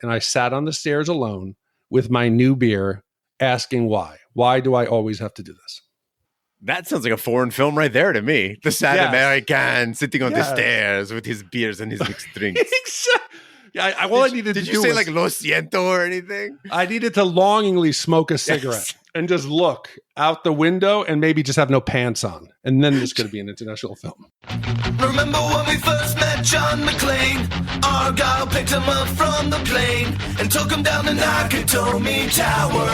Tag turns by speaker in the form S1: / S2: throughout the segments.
S1: and I sat on the stairs alone with my new beer asking why. Why do I always have to do this?
S2: That sounds like a foreign film right there to me. The sad American sitting on the stairs with his beers and his mixed drinks.
S1: Yeah, I needed to do
S2: Did you say like Lo Siento or anything?
S1: I needed to longingly smoke a cigarette and just look out the window and maybe just have no pants on. And then there's going to be an international film.
S3: Remember when we first met John McClane? Argyle picked him up from the plane and took him down the Nakatomi Tower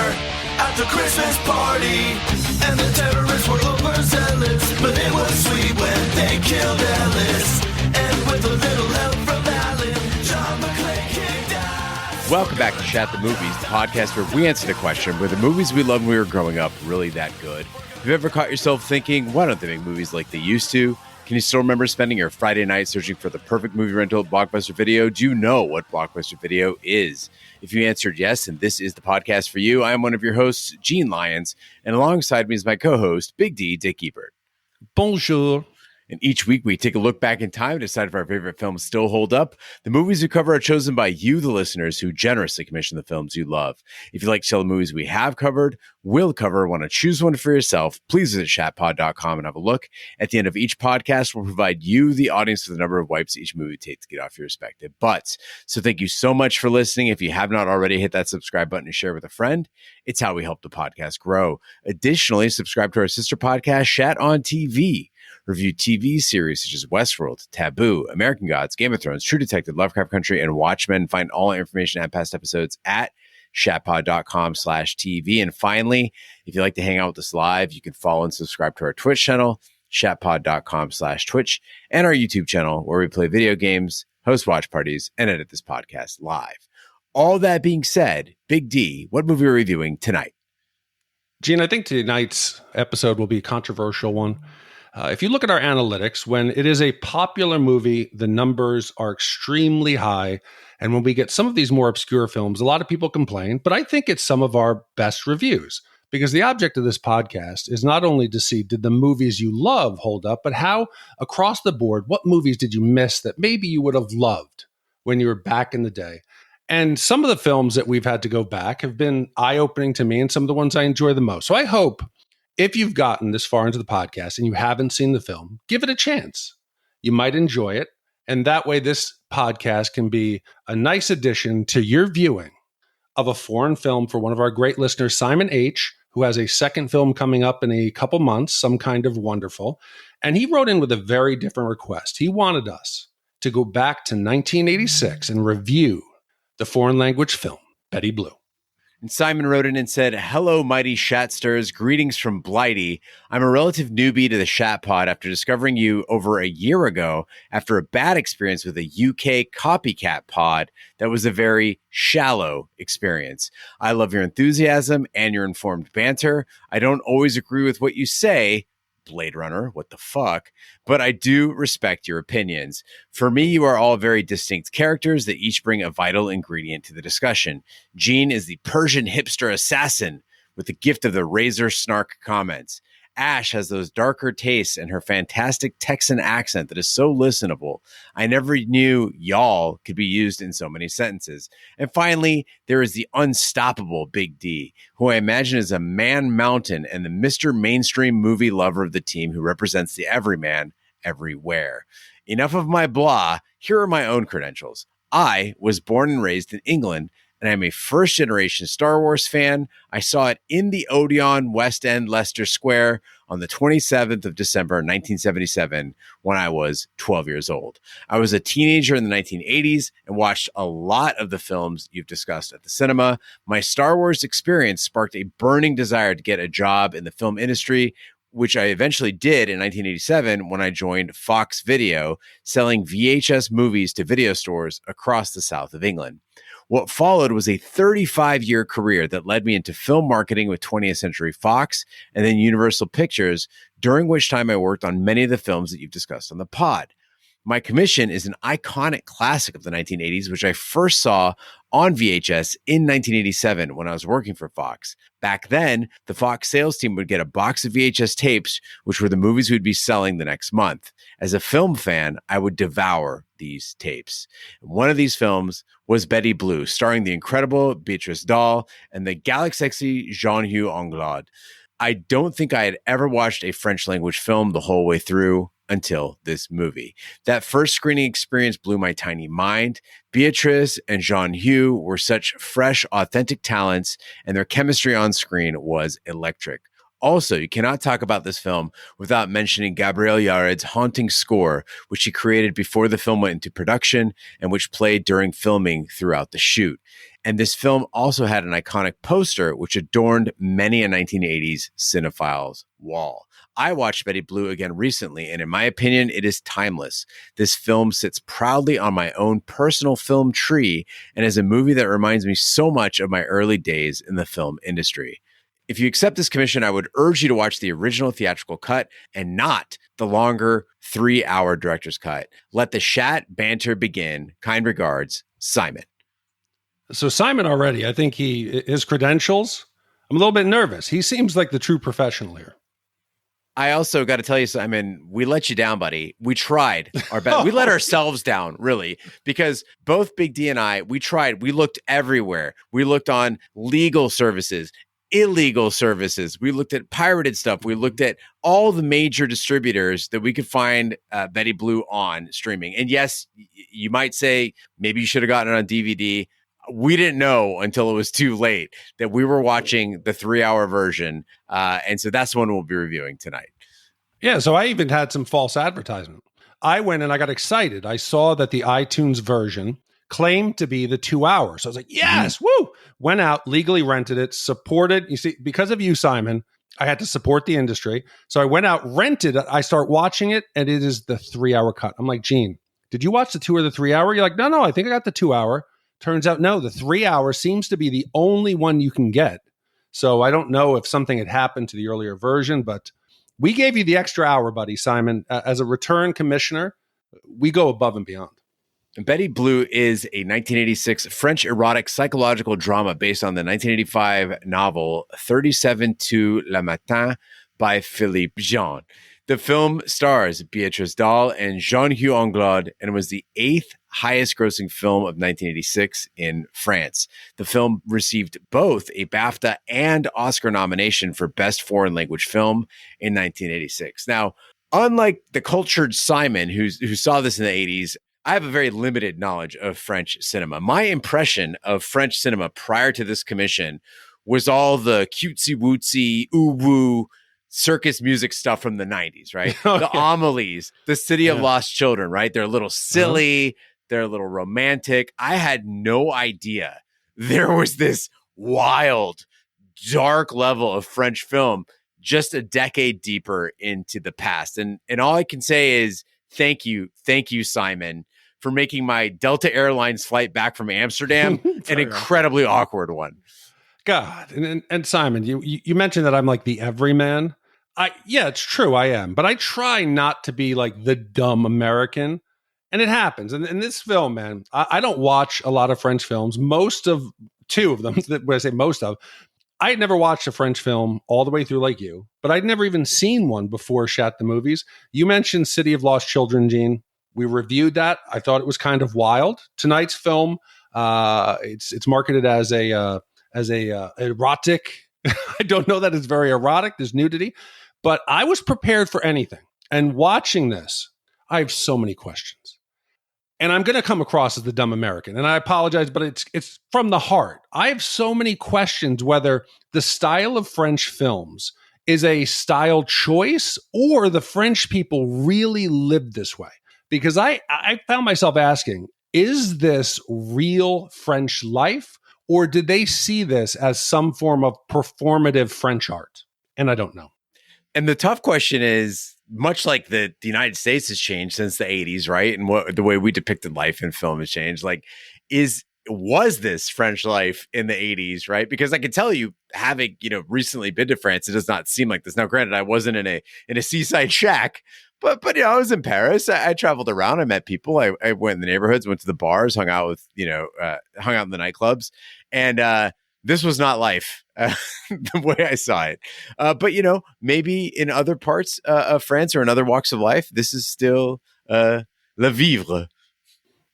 S3: at the Christmas party. And the terrorists were overzealous, but it was sweet when they killed Ellis. And with a little help from Alan, John McClane kicked ass.
S2: Welcome back to Shat the Movies, the podcast where we answer the question, were the movies we loved when we were growing up really that good? Have you ever caught yourself thinking, why don't they make movies like they used to? Can you still remember spending your Friday night searching for the perfect movie rental at Blockbuster Video? Do you know what Blockbuster Video is? If you answered yes, and this is the podcast for you, I am one of your hosts, Gene Lyons, and alongside me is my co-host, Big D, Dick Ebert.
S1: Bonjour.
S2: And each week we take a look back in time to decide if our favorite films still hold up. The movies we cover are chosen by you, the listeners, who generously commission the films you love. If you like to tell the movies we have covered, will cover, want to choose one for yourself, please visit shatpod.com and have a look. At the end of each podcast, we'll provide you, the audience, with the number of wipes each movie takes to get off your respective butts. So thank you so much for listening. If you have not already, hit that subscribe button and share with a friend. It's how we help the podcast grow. Additionally, subscribe to our sister podcast, Shat on TV. Review TV series such as Westworld, Taboo, American Gods, Game of Thrones, True Detective, Lovecraft Country, and Watchmen. Find all our information and past episodes at shatpod.com/TV. And finally, if you'd like to hang out with us live, you can follow and subscribe to our Twitch channel, shatpod.com/Twitch, and our YouTube channel where we play video games, host watch parties, and edit this podcast live. All that being said, Big D, what movie are we reviewing tonight?
S1: Gene, I think tonight's episode will be a controversial one. If you look at our analytics, when it is a popular movie, the numbers are extremely high. And when we get some of these more obscure films, a lot of people complain, but I think it's some of our best reviews. Because the object of this podcast is not only to see, did the movies you love hold up, but how across the board, what movies did you miss that maybe you would have loved when you were back in the day? And some of the films that we've had to go back have been eye-opening to me and some of the ones I enjoy the most. So I hope if you've gotten this far into the podcast and you haven't seen the film, give it a chance. You might enjoy it. And that way, this podcast can be a nice addition to your viewing of a foreign film for one of our great listeners, Simon H., who has a second film coming up in a couple months, Some Kind of Wonderful. And he wrote in with a very different request. He wanted us to go back to 1986 and review the foreign language film, Betty Blue.
S2: And Simon wrote in and said, hello, mighty Shatsters. Greetings from Blighty. I'm a relative newbie to the Shat Pod after discovering you over a year ago after a bad experience with a UK copycat pod that was a very shallow experience. I love your enthusiasm and your informed banter. I don't always agree with what you say, Blade Runner, what the fuck? But I do respect your opinions. For me, you are all very distinct characters that each bring a vital ingredient to the discussion. Jean is the Persian hipster assassin with the gift of the razor snark comments. Ash has those darker tastes and her fantastic Texan accent that is so listenable. I never knew y'all could be used in so many sentences. And finally, there is the unstoppable Big D, who I imagine is a man mountain and the Mr. Mainstream movie lover of the team who represents the everyman everywhere. Enough of my blah. Here are my own credentials. I was born and raised in England, and I'm a first-generation Star Wars fan. I saw it in the Odeon, West End, Leicester Square on the 27th of December, 1977, when I was 12 years old. I was a teenager in the 1980s and watched a lot of the films you've discussed at the cinema. My Star Wars experience sparked a burning desire to get a job in the film industry, which I eventually did in 1987 when I joined Fox Video, selling VHS movies to video stores across the south of England. What followed was a 35-year career that led me into film marketing with 20th Century Fox and then Universal Pictures, during which time I worked on many of the films that you've discussed on the pod. My commission is an iconic classic of the 1980s, which I first saw on VHS in 1987 when I was working for Fox. Back then, the Fox sales team would get a box of VHS tapes, which were the movies we'd be selling the next month. As a film fan, I would devour these tapes. One of these films was Betty Blue, starring the incredible Béatrice Dalle and the galaxy Jean-Hugues Anglade. I don't think I had ever watched a French language film the whole way through until this movie. That first screening experience blew my tiny mind. Beatrice and Jean-Hugues were such fresh, authentic talents, and their chemistry on screen was electric. Also, you cannot talk about this film without mentioning Gabriel Yared's haunting score, which he created before the film went into production and which played during filming throughout the shoot. And this film also had an iconic poster which adorned many a 1980s cinephile's wall. I watched Betty Blue again recently, and in my opinion, it is timeless. This film sits proudly on my own personal film tree and is a movie that reminds me so much of my early days in the film industry. If you accept this commission, I would urge you to watch the original theatrical cut and not the longer 3-hour director's cut. Let the Shat banter begin. Kind regards, Simon.
S1: So Simon already, I think his credentials, I'm a little bit nervous. He seems like the true professional here.
S2: I also got to tell you, Simon, we let you down, buddy. We tried our best. We let ourselves down, really, because both Big D and I, we tried. We looked everywhere. We looked on legal services, illegal services. We looked at pirated stuff. We looked at all the major distributors that we could find Betty Blue on streaming. And yes, you might say maybe you should have gotten it on DVD. We didn't know until it was too late that we were watching the 3-hour version. And so that's the one we'll be reviewing tonight.
S1: Yeah, so I even had some false advertisement. I went and I got excited. I saw that the iTunes version claimed to be the 2 hours. So I was like, yes, woo! Went out, legally rented it, supported. You see, because of you, Simon, I had to support the industry. So I went out, rented it. I start watching it, and it is the 3-hour cut. I'm like, Gene, did you watch the 2 or the 3 hour? You're like, no, I think I got the 2 hour. Turns out, no, the 3 hour seems to be the only one you can get. So I don't know if something had happened to the earlier version, but we gave you the extra hour, buddy, Simon. As a return commissioner, we go above and beyond.
S2: Betty Blue is a 1986 French erotic psychological drama based on the 1985 novel 37 to le matin by Philippe Jean. The film stars Béatrice Dalle and Jean-Hugues Anglade and was the 8th highest grossing film of 1986 in France. The film received both a BAFTA and Oscar nomination for Best Foreign Language Film in 1986. Now, unlike the cultured Simon who saw this in the 80s, I have a very limited knowledge of French cinema. My impression of French cinema prior to this commission was all the cutesy-wootsy, ooh-woo, circus music stuff from the 90s, right? Okay. The Amélies, the City of Lost Children, right? They're a little silly. They're a little romantic. I had no idea there was this wild, dark level of French film just a decade deeper into the past. And all I can say is thank you, Simon, for making my Delta Airlines flight back from Amsterdam an incredibly awkward one.
S1: God, and Simon, you mentioned that I'm like the everyman. Yeah, it's true, I am. But I try not to be like the dumb American. And it happens. And in this film, man, I don't watch a lot of French films. Two of them, when I say most of, I had never watched a French film all the way through like you, but I'd never even seen one before Shat the Movies. You mentioned City of Lost Children, Gene. We reviewed that. I thought it was kind of wild. Tonight's film, it's marketed as a erotic. I don't know that it's very erotic. There's nudity. But I was prepared for anything. And watching this, I have so many questions. And I'm going to come across as the dumb American. And I apologize, but it's from the heart. I have so many questions whether the style of French films is a style choice or the French people really lived this way. Because I found myself asking, is this real French life? Or did they see this as some form of performative French art? And I don't know.
S2: And the tough question is, much like the United States has changed since the 80s, right? And the way we depicted life in film has changed. Like, is was this French life in the 80s, right? Because I can tell you, having, recently been to France, it does not seem like this. Now, granted, I wasn't in a seaside shack, but I was in Paris. I traveled around. I met people. I went in the neighborhoods, went to the bars, hung out hung out in the nightclubs. And this was not life the way I saw it. But maybe in other parts of France or in other walks of life, this is still la vivre.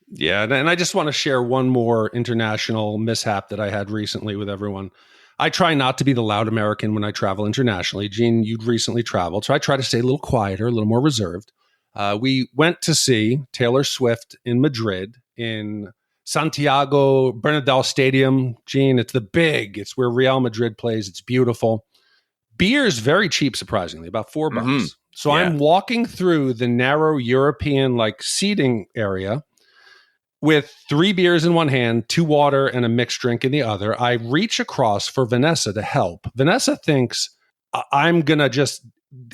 S1: Yeah, and I just want to share one more international mishap that I had recently with everyone. I try not to be the loud American when I travel internationally. Jean, you'd recently traveled, so I try to stay a little quieter, a little more reserved. We went to see Taylor Swift in Madrid, in Santiago Bernabéu Stadium. Jean, it's where Real Madrid plays. It's beautiful. Beer is very cheap, surprisingly, about $4.
S2: Mm-hmm.
S1: So yeah. I'm walking through the narrow European seating area with 3 beers in one hand, 2 water, and a mixed drink in the other. I reach across for Vanessa to help. Vanessa thinks I'm going to just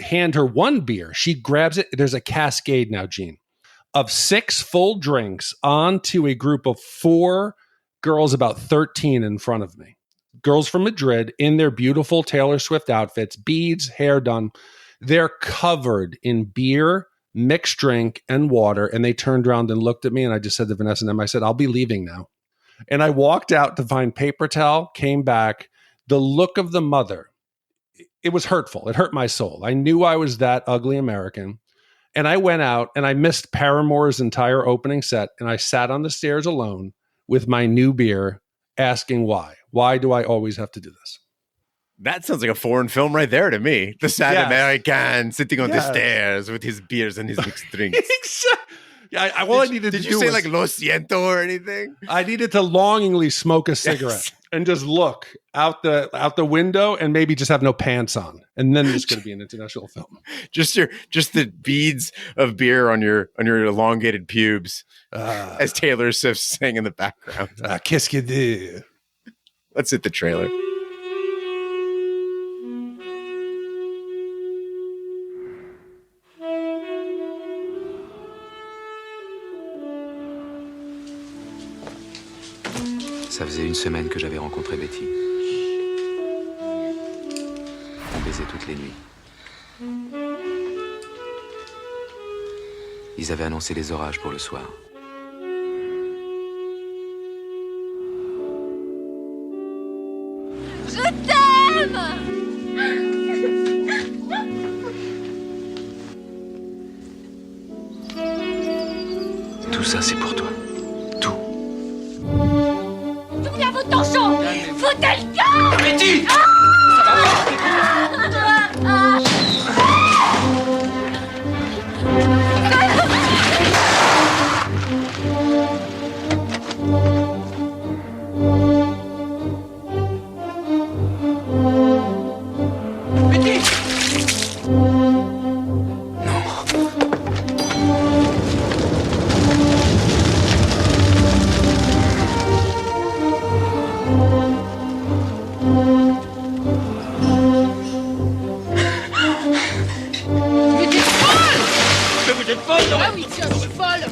S1: hand her 1 beer. She grabs it. There's a cascade now, Jean, of 6 full drinks onto a group of 4 girls about 13 in front of me. Girls from Madrid in their beautiful Taylor Swift outfits, beads, hair done. They're covered in beer, mixed drink, and water. And they turned around and looked at me. And I just said to Vanessa and them, I said, I'll be leaving now. And I walked out to find paper towel, came back. The look of the mother, it was hurtful. It hurt my soul. I knew I was that ugly American. And I went out and I missed Paramore's entire opening set. And I sat on the stairs alone with my new beer asking why. Why do I always have to do this?
S2: That sounds like a foreign film right there to me. The sad American sitting on the stairs with his beers and his mixed drinks.
S1: Yeah, I needed to do.
S2: Did you say like lo siento or anything?
S1: I needed to longingly smoke a cigarette and just look out the window and maybe just have no pants on, and then it's going to be an international film.
S2: Just the beads of beer on your elongated pubes, as Taylor Swift sang in the background.
S1: Qu'est-ce que dit?
S2: Let's hit the trailer.
S4: Ça faisait 1 semaine que j'avais rencontré Betty. On baisait toutes les nuits. Ils avaient annoncé les orages pour le soir.
S5: Je t'aime!
S4: Tout ça, c'est pour toi. Tout.
S5: Tournez à votre torchon! Foutez le camp!
S4: Betty!
S5: Ah oui, tiens, je suis folle!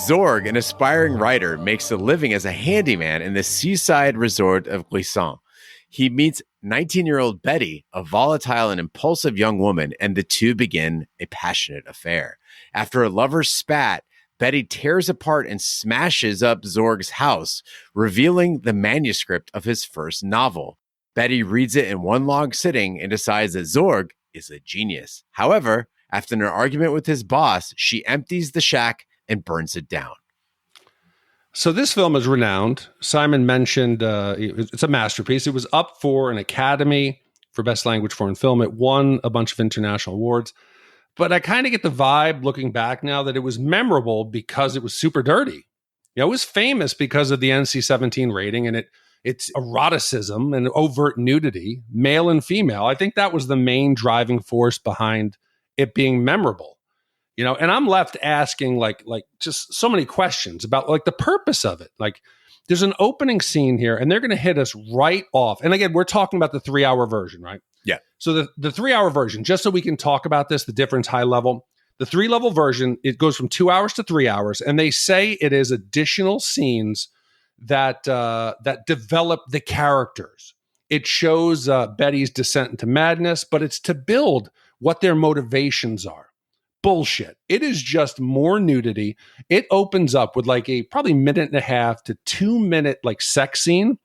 S2: Zorg, an aspiring writer, makes a living as a handyman in the seaside resort of Glisson. He meets 19-year-old Betty, a volatile and impulsive young woman, and the two begin a passionate affair. After a lover's spat, Betty tears apart and smashes up Zorg's house, revealing the manuscript of his first novel. Betty reads it in one long sitting and decides that Zorg is a genius. However, after an argument with his boss, she empties the shack and burns it down.
S1: So this film is renowned. Simon mentioned it's a masterpiece. It was up for an Academy for Best Language Foreign Film. It won a bunch of international awards. But I kind of get the vibe looking back now that it was memorable because it was super dirty. It was famous because of the NC-17 rating and it's eroticism and overt nudity, male and female. I think that was the main driving force behind it being memorable. And I'm left asking like just so many questions about like the purpose of it. Like there's an opening scene here and they're going to hit us right off. And again, we're talking about the 3-hour version, right?
S2: Yeah.
S1: So the 3-hour version, just so we can talk about this, the difference high level, the 3-level version, it goes from 2 hours to 3 hours. And they say it is additional scenes that develop the characters. It shows Betty's descent into madness, but it's to build what their motivations are. Bullshit. It is just more nudity. It opens up with like a probably 1.5 to 2 minute like sex scene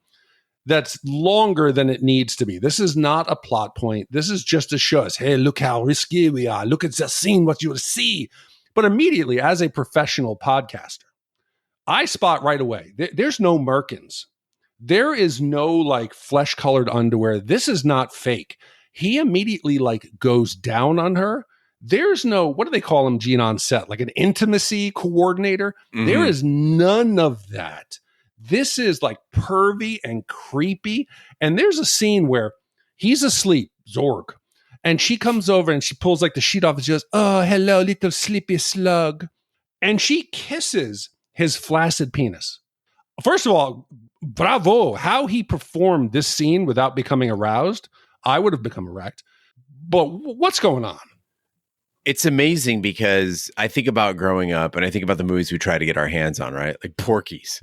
S1: that's longer than it needs to be. This is not a plot point. This is just to show us, hey, look how risky we are. Look at the scene, what you will see. But immediately, as a professional podcaster, I spot right away, there's no merkins. There is no like flesh-colored underwear. This is not fake. He immediately like goes down on her. There's no, what do they call him, Gene, on set? Like an intimacy coordinator? Mm-hmm. There is none of that. This is like pervy and creepy. And there's a scene where he's asleep, Zorg, and she comes over and she pulls like the sheet off and she goes, oh, hello, little sleepy slug. And she kisses his flaccid penis. First of all, bravo. How he performed this scene without becoming aroused, I would have become erect. But what's going on?
S2: It's amazing because I think about growing up and I think about the movies we try to get our hands on, right? Like Porky's.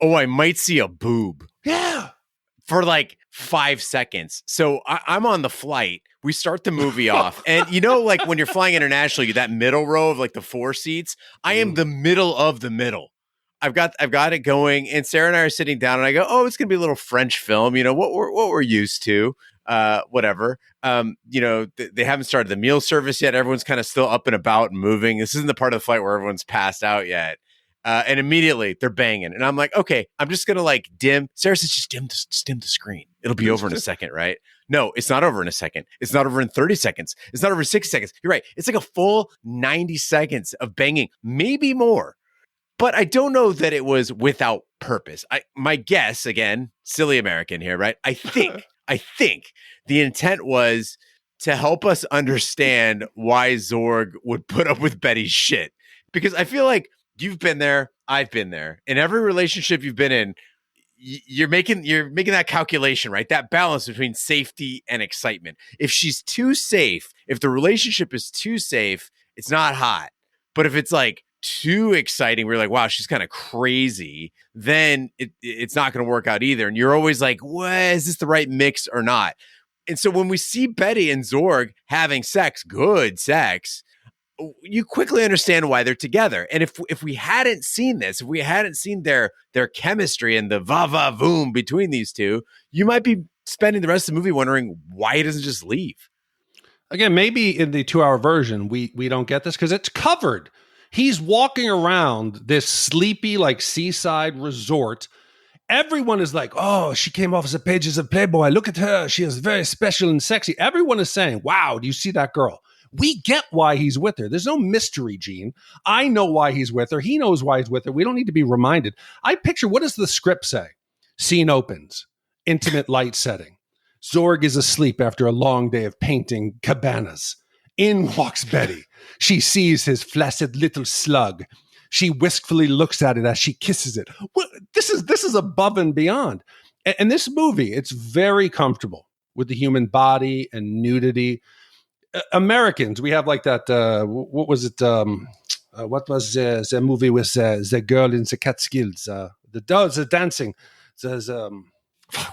S2: Oh, I might see a boob.
S1: Yeah.
S2: For like 5 seconds. So I'm on the flight. We start the movie off. And like when you're flying internationally, that middle row of like the 4 seats, I am the middle of the middle. I've got it going. And Sarah and I are sitting down and I go, oh, it's going to be a little French film. What we're used to. Whatever. They haven't started the meal service yet. Everyone's kind of still up and about and moving. This isn't the part of the flight where everyone's passed out yet. And immediately they're banging. And I'm like, okay, I'm just going to like dim. Sarah says, just dim the screen. It'll be over in a second, right? No, it's not over in a second. It's not over in 30 seconds. It's not over in 60 seconds. You're right. It's like a full 90 seconds of banging, maybe more. But I don't know that it was without purpose. My guess, again, silly American here, right? I think the intent was to help us understand why Zorg would put up with Betty's shit. Because I feel like you've been there, I've been there. In every relationship you've been in, you're making that calculation, right? That balance between safety and excitement. If she's too safe, if the relationship is too safe, it's not hot. But if it's like too exciting, we're like, wow, she's kind of crazy, then it's not going to work out either. And you're always like, what, is this the right mix or not? And so when we see Betty and Zorg having sex, good sex, you quickly understand why they're together. And if we hadn't seen this, if we hadn't seen their chemistry and the va-va-voom between these two, you might be spending the rest of the movie wondering why he doesn't just leave.
S1: Again, maybe in the 2-hour version, we don't get this because it's covered. He's walking around this sleepy, like seaside resort. Everyone is like, oh, she came off the pages of Playboy. Look at her. She is very special and sexy. Everyone is saying, wow, do you see that girl? We get why he's with her. There's no mystery, Gene. I know why he's with her. He knows why he's with her. We don't need to be reminded. I picture, what does the script say? Scene opens. Intimate light setting. Zorg is asleep after a long day of painting cabanas. In walks Betty. She sees his flaccid little slug. She wistfully looks at it as she kisses it. Well, this is above and beyond. And this movie, it's very comfortable with the human body and nudity. Americans, we have like that. What was it? What was the movie with the girl in the Catskills? The dancing.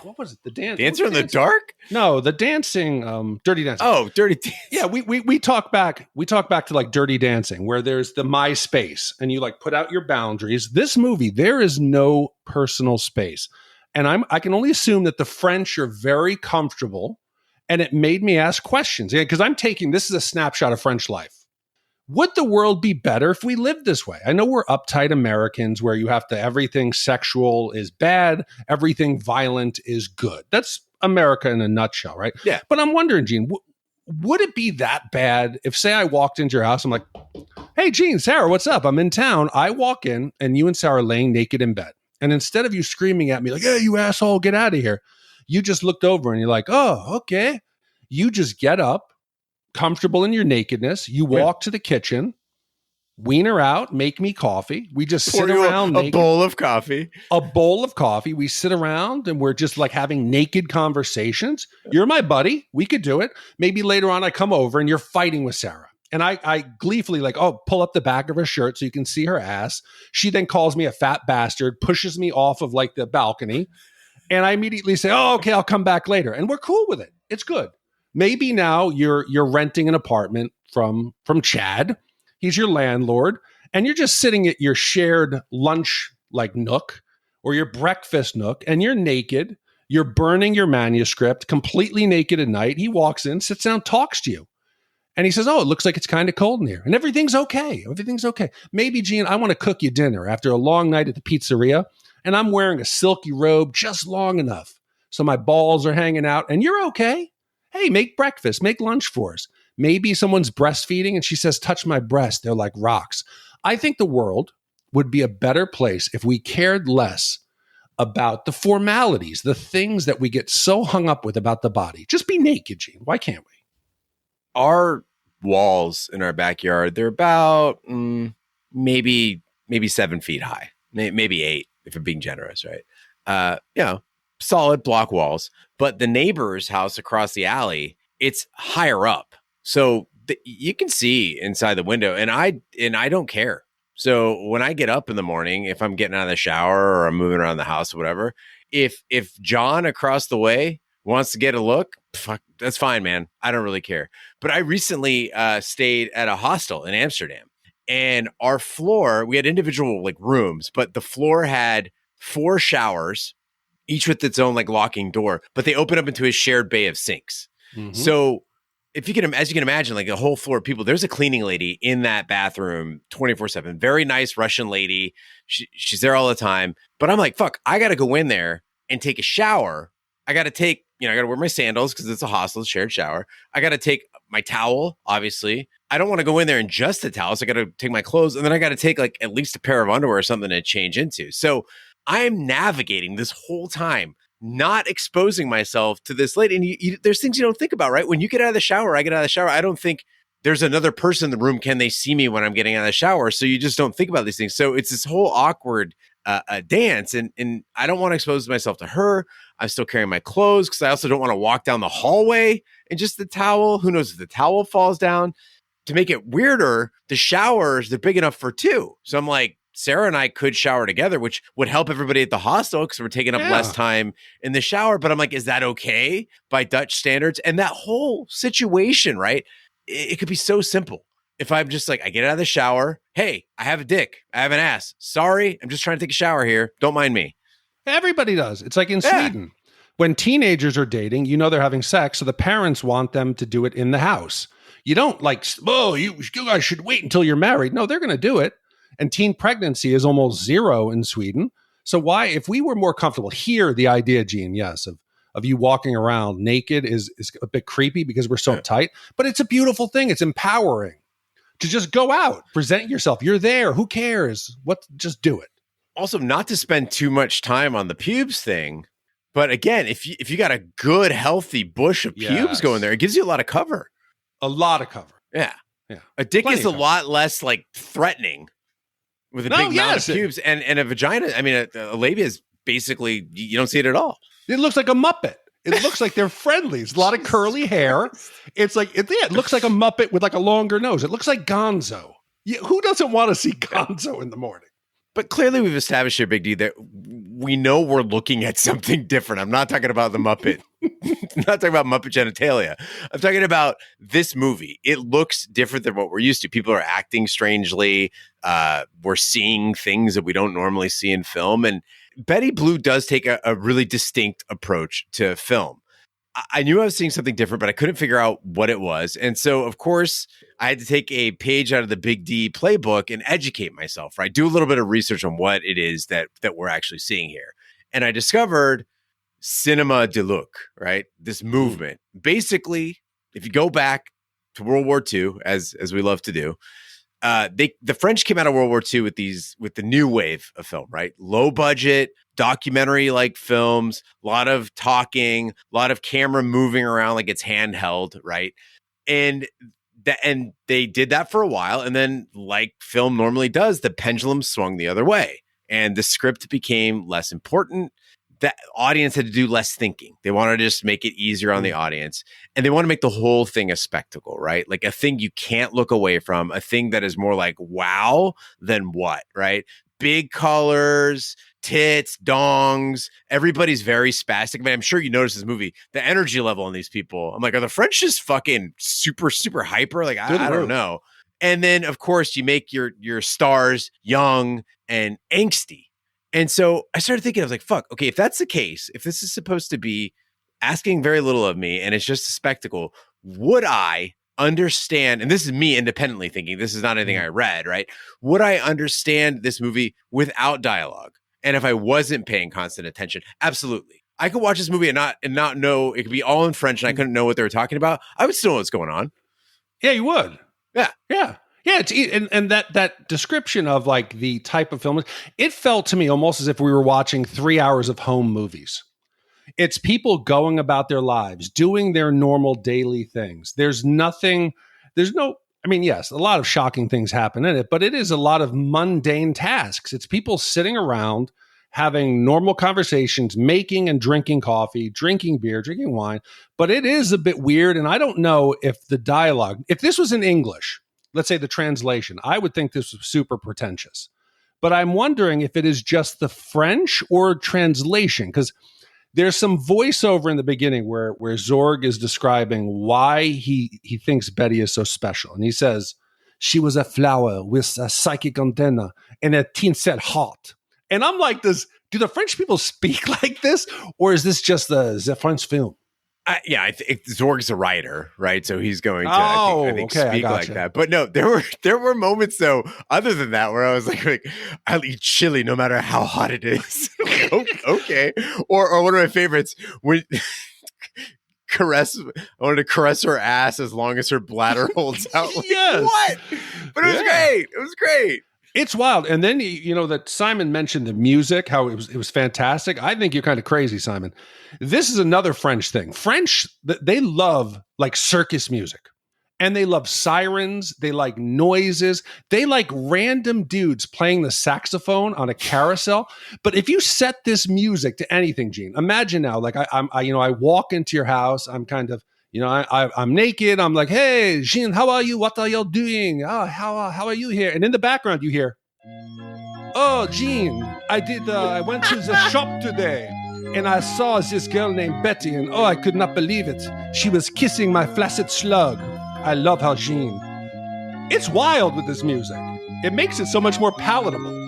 S1: What was it? The dance.
S2: Dancer in the Dark?
S1: No, the dancing. Dirty Dancing.
S2: Oh, Dirty Dancing.
S1: Yeah, we talk back. We talk back to like Dirty Dancing, where there's the MySpace, and you like put out your boundaries. This movie, there is no personal space, and I can only assume that the French are very comfortable. And it made me ask questions because I'm taking this is a snapshot of French life. Would the world be better if we lived this way? I know we're uptight Americans where you have to, everything sexual is bad, everything violent is good. That's America in a nutshell, right?
S2: Yeah.
S1: But I'm wondering, Gene, would it be that bad if, say, I walked into your house, I'm like, hey, Jean, Sarah, what's up? I'm in town. I walk in and you and Sarah are laying naked in bed. And instead of you screaming at me like, hey, you asshole, get out of here, you just looked over and you're like, oh, okay. You just get up, comfortable in your nakedness. You walk to the kitchen, wean her out, make me coffee. We just sit around
S2: a bowl of coffee.
S1: A bowl of coffee. We sit around and we're just like having naked conversations. You're my buddy. We could do it. Maybe later on I come over and you're fighting with Sarah. And I gleefully like, oh, pull up the back of her shirt so you can see her ass. She then calls me a fat bastard, pushes me off of like the balcony. And I immediately say, oh, okay, I'll come back later. And we're cool with it. It's good. Maybe now you're renting an apartment from Chad. He's your landlord. And you're just sitting at your shared lunch like nook or your breakfast nook. And you're naked. You're burning your manuscript completely naked at night. He walks in, sits down, talks to you. And he says, oh, it looks like it's kind of cold in here. And everything's okay. Everything's okay. Maybe, Jean, I want to cook you dinner after a long night at the pizzeria. And I'm wearing a silky robe just long enough so my balls are hanging out. And you're okay. Hey, make breakfast. Make lunch for us. Maybe someone's breastfeeding and she says, touch my breast. They're like rocks. I think the world would be a better place if we cared less about the formalities, the things that we get so hung up with about the body. Just be naked, Jean. Why can't we?
S2: Our walls in our backyard, they're about maybe 7 feet high, maybe 8 if I'm being generous, right? Solid block walls. But the neighbor's house across the alley, it's higher up, so you can see inside the window, and I don't care. So when I get up in the morning, if I'm getting out of the shower or I'm moving around the house or whatever, if John across the way wants to get a look, fuck, that's fine, man. I don't really care. But I recently stayed at a hostel in Amsterdam, and our floor, we had individual like rooms, but the floor had 4 showers, each with its own like locking door, but they open up into a shared bay of sinks. Mm-hmm. So if you can, as you can imagine, like a whole floor of people, there's a cleaning lady in that bathroom 24/7. Very nice Russian lady. She's there all the time. But I'm like, fuck, I got to go in there and take a shower. I got to wear my sandals because it's a hostel, shared shower. I got to take my towel, obviously. I don't want to go in there in just the towel. So I got to take my clothes, and then I got to take like at least a pair of underwear or something to change into. So I'm navigating this whole time, not exposing myself to this lady. And there's things you don't think about, right? When you get out of the shower, I get out of the shower. I don't think there's another person in the room. Can they see me when I'm getting out of the shower? So you just don't think about these things. So it's this whole awkward dance. And I don't want to expose myself to her. I'm still carrying my clothes because I also don't want to walk down the hallway in just the towel. Who knows if the towel falls down? To make it weirder, the showers, they're big enough for 2. So I'm like, Sarah and I could shower together, which would help everybody at the hostel because we're taking up less time in the shower. But I'm like, is that okay by Dutch standards? And that whole situation, right? It could be so simple. If I'm just like, I get out of the shower. Hey, I have a dick. I have an ass. Sorry, I'm just trying to take a shower here. Don't mind me.
S1: Everybody does. It's like in Sweden. When teenagers are dating, they're having sex. So the parents want them to do it in the house. You don't like, oh, you guys should wait until you're married. No, they're going to do it. And teen pregnancy is almost 0 in Sweden. So why, if we were more comfortable here, the idea, Gene, yes, of you walking around naked is a bit creepy because we're so tight, but it's a beautiful thing. It's empowering to just go out, present yourself. You're there. Who cares? Just do it.
S2: Also, not to spend too much time on the pubes thing. But again, if you got a good, healthy bush of pubes going there, it gives you a lot of cover.
S1: A lot of cover.
S2: Yeah.
S1: Yeah.
S2: A dick is a lot less like threatening with a big mound of pubes, and a vagina. I mean, a labia is basically, you don't see it at all.
S1: It looks like a Muppet. It looks like they're friendly. It's a lot of curly hair. It's like, it looks like a Muppet with like a longer nose. It looks like Gonzo. Who doesn't want to see Gonzo in the morning?
S2: But clearly we've established here, Big D, that we know we're looking at something different. I'm not talking about the Muppet. I'm not talking about Muppet genitalia. I'm talking about this movie. It looks different than what we're used to. People are acting strangely. We're seeing things that we don't normally see in film. And Betty Blue does take a really distinct approach to film. I knew I was seeing something different, but I couldn't figure out what it was. And so, of course, I had to take a page out of the Big D playbook and educate myself, right? Do a little bit of research on what it is that we're actually seeing here. And I discovered cinema de look, right? This movement. Basically, if you go back to World War II, as we love to do, the French came out of World War II with the new wave of film, right? Low budget, documentary like films, a lot of talking, a lot of camera moving around like it's handheld, right? And they did that for a while, and then, like film normally does, the pendulum swung the other way, and the script became less important. The audience had to do less thinking. They wanted to just make it easier on the audience, and they want to make the whole thing a spectacle, right? Like a thing you can't look away from, a thing that is more like wow than what, right? Big colors, tits, dongs. Everybody's very spastic. I mean, I'm sure you noticed this movie, the energy level on these people. I'm like, are the French just fucking super, super hyper? Like, I don't know. And then, of course, you make your stars young and angsty. And so I started thinking, I was like, fuck, okay, if that's the case, if this is supposed to be asking very little of me and it's just a spectacle, would I understand, and this is me independently thinking, this is not anything I read, right? Would I understand this movie without dialogue? And if I wasn't paying constant attention? Absolutely. I could watch this movie and not know, it could be all in French and I couldn't know what they were talking about. I would still know what's going on.
S1: Yeah, you would.
S2: Yeah.
S1: Yeah. Yeah, and that description of like the type of film, it felt to me almost as if we were watching 3 hours of home movies. It's people going about their lives, doing their normal daily things. Yes, a lot of shocking things happen in it, but it is a lot of mundane tasks. It's people sitting around having normal conversations, making and drinking coffee, drinking beer, drinking wine, but it is a bit weird, and I don't know if the dialogue, if this was in English, let's say the translation, I would think this was super pretentious. But I'm wondering if it is just the French or translation, because there's some voiceover in the beginning where Zorg is describing why he thinks Betty is so special. And he says, she was a flower with a psychic antenna and a tinsel heart. And I'm like, do the French people speak like this? Or is this just the French film?
S2: I think Zorg's a writer, right? So he's going to, I think speak like that. But no, there were moments though, other than that, where I was like I'll eat chili no matter how hot it is. Okay. Or one of my favorites, when I wanted to caress her ass as long as her bladder holds out. Like, yes. What? But it was great. It was great.
S1: It's wild. And then, that Simon mentioned the music, how it was fantastic. I think you're kind of crazy, Simon. This is another French thing. French, they love like circus music, and they love sirens. They like noises. They like random dudes playing the saxophone on a carousel. But if you set this music to anything, Gene, imagine now, like I walk into your house. I'm kind of, I'm naked. I'm like, hey, Jean, how are you? What are y'all doing? Oh, how are you here? And in the background, you hear, oh, Jean, I went to the shop today and I saw this girl named Betty, and oh, I could not believe it. She was kissing my flaccid slug. I love her, Jean. It's wild with this music. It makes it so much more palatable.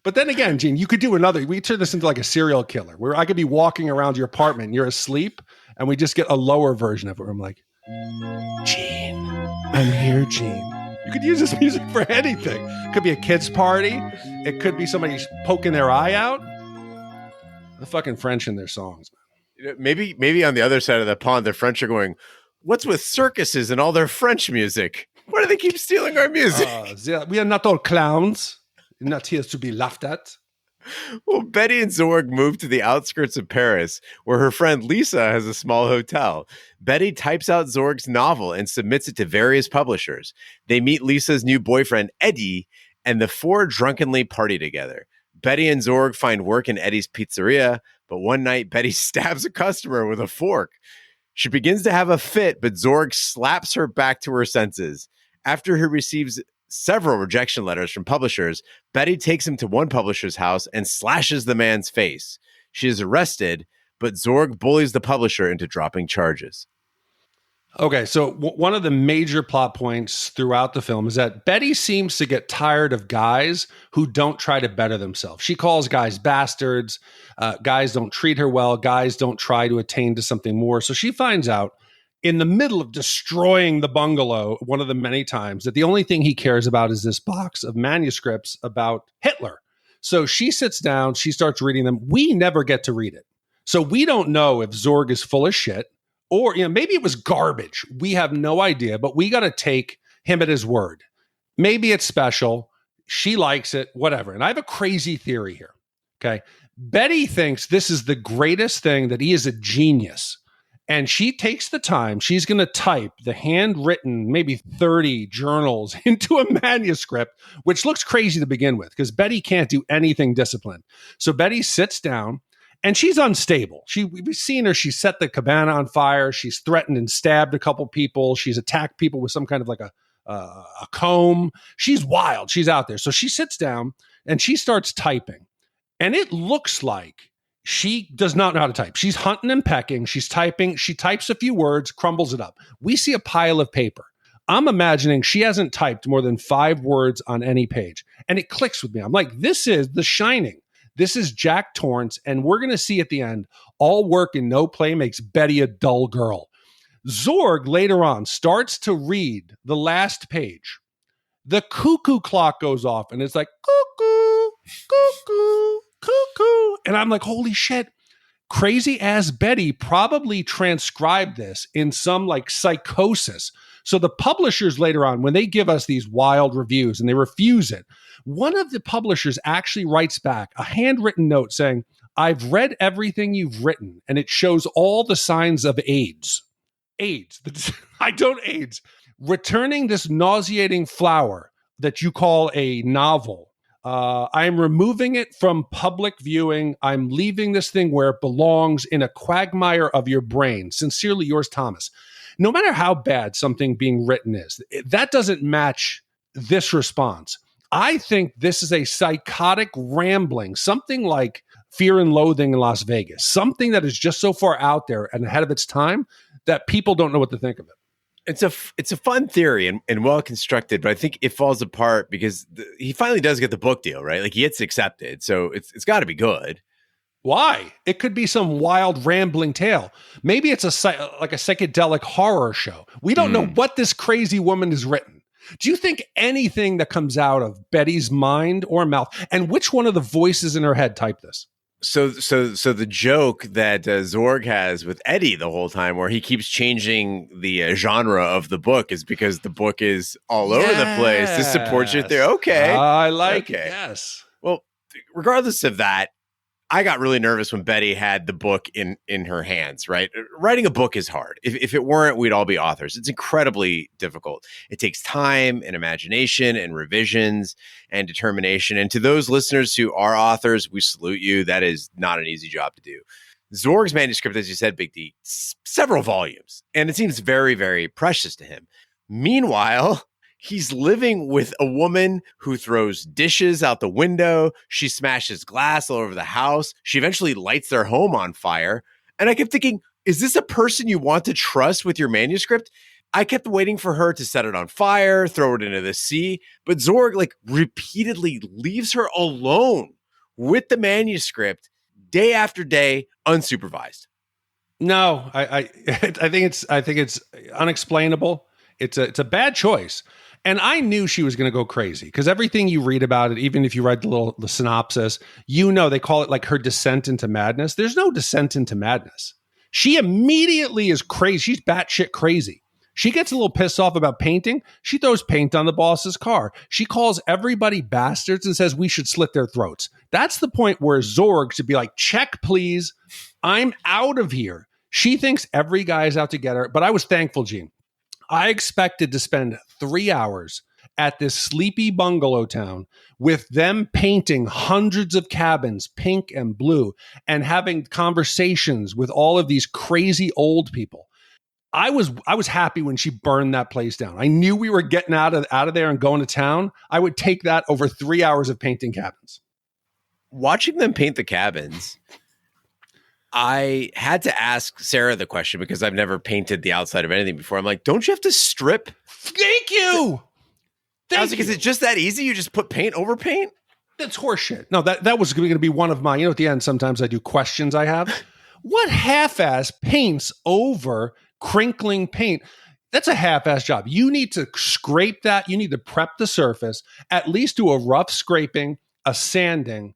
S1: But then again, Gene, you could do we turn this into like a serial killer where I could be walking around your apartment and you're asleep and we just get a lower version of it where I'm like, Gene, I'm here, Gene. You could use this music for anything. It could be a kid's party. It could be somebody poking their eye out. The fucking French in their songs.
S2: Maybe on the other side of the pond, the French are going, what's with circuses and all their French music? Why do they keep stealing our music?
S1: We are not all clowns. Not here to be laughed at.
S2: Well, Betty and Zorg moved to the outskirts of Paris, where her friend Lisa has a small hotel. Betty types out Zorg's novel and submits it to various publishers. They meet Lisa's new boyfriend, Eddie, and the four drunkenly party together. Betty and Zorg find work in Eddie's pizzeria, but one night Betty stabs a customer with a fork. She begins to have a fit, but Zorg slaps her back to her senses. After he receives several rejection letters from publishers, Betty takes him to one publisher's house and slashes the man's face. She is arrested, but Zorg bullies the publisher into dropping charges.
S1: Okay, so one of the major plot points throughout the film is that Betty seems to get tired of guys who don't try to better themselves. She calls guys bastards, guys don't treat her well, guys don't try to attain to something more. So she finds out in the middle of destroying the bungalow one of the many times that the only thing he cares about is this box of manuscripts about Hitler. So she sits down, she starts reading them. We never get to read it. So we don't know if Zorg is full of shit or maybe it was garbage. We have no idea, but we got to take him at his word. Maybe it's special. She likes it, whatever. And I have a crazy theory here. Okay. Betty thinks this is the greatest thing, that he is a genius. And she takes the time, she's going to type the handwritten, maybe 30 journals into a manuscript, which looks crazy to begin with because Betty can't do anything disciplined. So Betty sits down and she's unstable. We've seen her. She set the cabana on fire. She's threatened and stabbed a couple people. She's attacked people with some kind of like a comb. She's wild. She's out there. So she sits down and she starts typing. And it looks like she does not know how to type. She's hunting and pecking. She's typing. She types a few words, crumbles it up. We see a pile of paper. I'm imagining she hasn't typed more than 5 words on any page. And it clicks with me. I'm like, this is The Shining. This is Jack Torrance. And we're going to see at the end, all work and no play makes Betty a dull girl. Zorg later on starts to read the last page. The cuckoo clock goes off and it's like, cuckoo, cuckoo, cuckoo. And I'm like, holy shit. Crazy ass Betty probably transcribed this in some like psychosis. So the publishers later on, when they give us these wild reviews and they refuse it, one of the publishers actually writes back a handwritten note saying, I've read everything you've written and it shows all the signs of AIDS. AIDS. I don't AIDS. Returning this nauseating flower that you call a novel. I'm removing it from public viewing. I'm leaving this thing where it belongs, in a quagmire of your brain. Sincerely yours, Thomas. No matter how bad something being written is, that doesn't match this response. I think this is a psychotic rambling, something like Fear and Loathing in Las Vegas, something that is just so far out there and ahead of its time that people don't know what to think of it.
S2: It's a fun theory and well constructed, but I think it falls apart because he finally does get the book deal, right? Like he gets accepted, so it's got to be good.
S1: Why? It could be some wild rambling tale. Maybe it's like a psychedelic horror show. We don't know what this crazy woman has written. Do you think anything that comes out of Betty's mind or mouth, and which one of the voices in her head typed this?
S2: So the joke that Zorg has with Eddie the whole time, where he keeps changing the genre of the book, is because the book is all over the place. This supports your theory. Okay,
S1: I like it. Yes.
S2: Well, regardless of that, I got really nervous when Betty had the book in her hands, right? Writing a book is hard. If it weren't, we'd all be authors. It's incredibly difficult. It takes time and imagination and revisions and determination. And to those listeners who are authors, we salute you. That is not an easy job to do. Zorg's manuscript, as you said, Big D, several volumes. And it seems very, very precious to him. Meanwhile, he's living with a woman who throws dishes out the window. She smashes glass all over the house. She eventually lights their home on fire. And I kept thinking, is this a person you want to trust with your manuscript? I kept waiting for her to set it on fire, throw it into the sea. But Zorg repeatedly leaves her alone with the manuscript day after day, unsupervised.
S1: No, I think it's unexplainable. It's a bad choice. And I knew she was going to go crazy because everything you read about it, even if you read the synopsis, they call it like her descent into madness. There's no descent into madness. She immediately is crazy. She's batshit crazy. She gets a little pissed off about painting. She throws paint on the boss's car. She calls everybody bastards and says we should slit their throats. That's the point where Zorg should be like, check, please. I'm out of here. She thinks every guy is out to get her. But I was thankful, Gene. I expected to spend 3 hours at this sleepy bungalow town with them painting hundreds of cabins pink and blue and having conversations with all of these crazy old people. I was happy when she burned that place down. I knew we were getting out of there and going to town. I would take that over 3 hours of painting cabins.
S2: Watching them paint the cabins, I had to ask Sarah the question because I've never painted the outside of anything before. I'm like, don't you have to strip?
S1: Thank you.
S2: I was like, is it just that easy? You just put paint over paint?
S1: That's horseshit. No, that was going to be one of my, at the end, sometimes I do questions I have. What half-ass paints over crinkling paint? That's a half-ass job. You need to scrape that. You need to prep the surface, at least do a rough scraping, a sanding.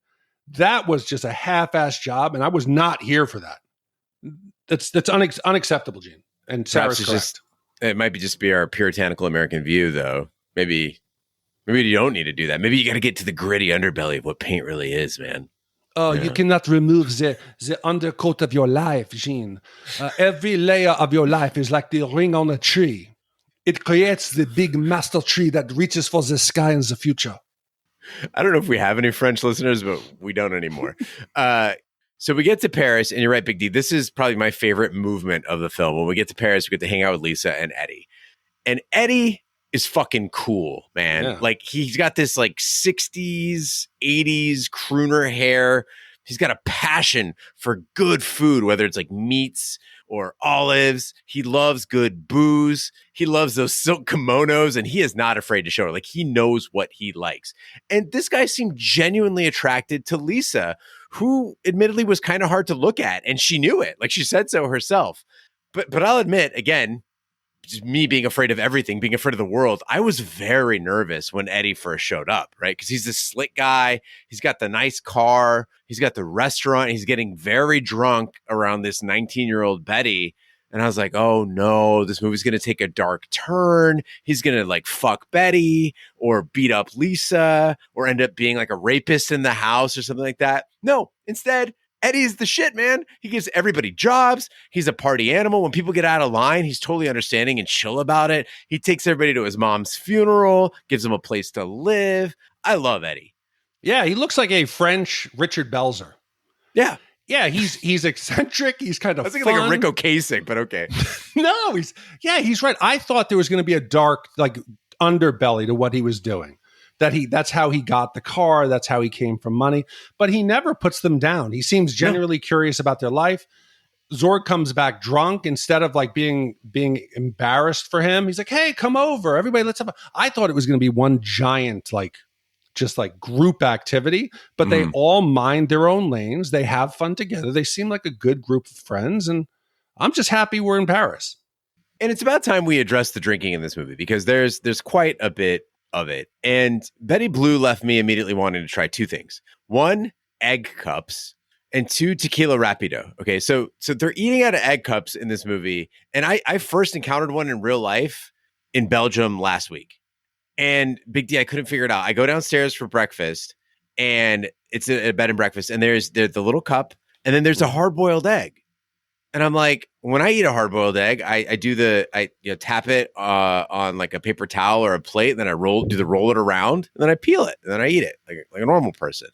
S1: That was just a half-ass job, and I was not here for that. That's unacceptable, Gene. And Sarah's correct.
S2: It might just be our puritanical American view, though. Maybe you don't need to do that. Maybe you got to get to the gritty underbelly of what paint really is, man.
S1: Oh, you cannot remove the undercoat of your life, Gene. Every layer of your life is like the ring on a tree. It creates the big master tree that reaches for the sky in the future.
S2: I don't know if we have any French listeners, but we don't anymore. So we get to Paris, and you're right, Big D. This is probably my favorite movement of the film. When we get to Paris, we get to hang out with Lisa and Eddie. And Eddie is fucking cool, man.
S1: Yeah.
S2: Like, he's got this like 60s, 80s crooner hair. He's got a passion for good food, whether it's like meats or olives. He loves good booze. He loves those silk kimonos, and he is not afraid to show it. Like, he knows what he likes. And this guy seemed genuinely attracted to Lisa, who admittedly was kind of hard to look at, and she knew it. Like, she said so herself. But I'll admit, again, just me being afraid of everything, being afraid of the world, I was very nervous when Eddie first showed up, right? Because he's this slick guy. He's got the nice car. He's got the restaurant. He's getting very drunk around this 19-year-old Betty. And I was like, oh no, this movie's going to take a dark turn. He's going to like fuck Betty or beat up Lisa or end up being like a rapist in the house or something like that. No, instead, Eddie's the shit, man. He gives everybody jobs. He's a party animal. When people get out of line, he's totally understanding and chill about it. He takes everybody to his mom's funeral, gives them a place to live. I love Eddie.
S1: Yeah, he looks like a French Richard Belzer.
S2: Yeah.
S1: Yeah, he's eccentric. He's kind of
S2: I was thinking like a Rick Ocasek, but okay.
S1: No, he's right. I thought there was going to be a dark like underbelly to what he was doing. That's how he got the car. That's how he came from money. But he never puts them down. He seems genuinely curious about their life. Zorg comes back drunk instead of like being embarrassed for him. He's like, hey, come over. Everybody, let's have I thought it was going to be one giant just like group activity, but they all mind their own lanes. They have fun together. They seem like a good group of friends. And I'm just happy we're in Paris.
S2: And it's about time we address the drinking in this movie because there's quite a bit of it. And Betty Blue left me immediately wanting to try two things. One, egg cups, and two, tequila rapido. Okay, so they're eating out of egg cups in this movie. And I first encountered one in real life in Belgium last week. And Big D, I couldn't figure it out. I go downstairs for breakfast, and it's a bed and breakfast, and there's the little cup, and then there's a hard-boiled egg. And I'm like, when I eat a hard-boiled egg, I tap it on like a paper towel or a plate, and then I roll it around, and then I peel it, and then I eat it like a normal person.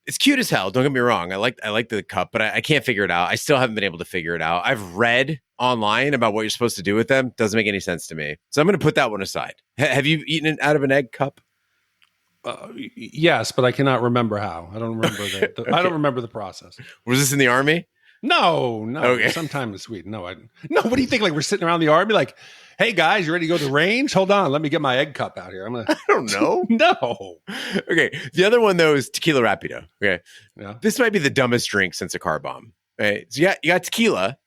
S2: It's cute as hell. Don't get me wrong. I like the cup, but I can't figure it out. I still haven't been able to figure it out. I've read online about what you're supposed to do with them. Doesn't make any sense to me. So I'm going to put that one aside. Have you eaten it out of an egg cup?
S1: Yes, but I cannot remember how. I don't remember
S2: Okay.
S1: I don't remember the process.
S2: Was this in the army?
S1: No.
S2: Okay.
S1: Sometime in Sweden. No. What do you think? Like we're sitting around the army, like, hey guys, you ready to go to the range? Hold on, let me get my egg cup out here.
S2: I don't know.
S1: No.
S2: Okay. The other one though is tequila rapido. Okay.
S1: Yeah.
S2: This might be the dumbest drink since a car bomb. Right. So you got tequila.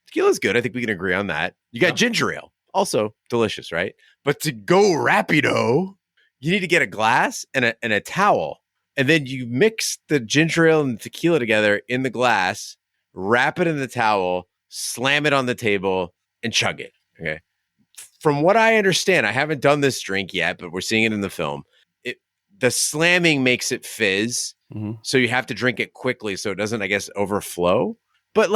S2: Tequila's good. I think we can agree on that. You got ginger ale. Also delicious, right? But to go rapido, you need to get a glass and a towel. And then you mix the ginger ale and the tequila together in the glass, wrap it in the towel, slam it on the table, and chug it. Okay. From what I understand, I haven't done this drink yet, but we're seeing it in the film. The slamming makes it fizz. Mm-hmm. So you have to drink it quickly so it doesn't, I guess, overflow. But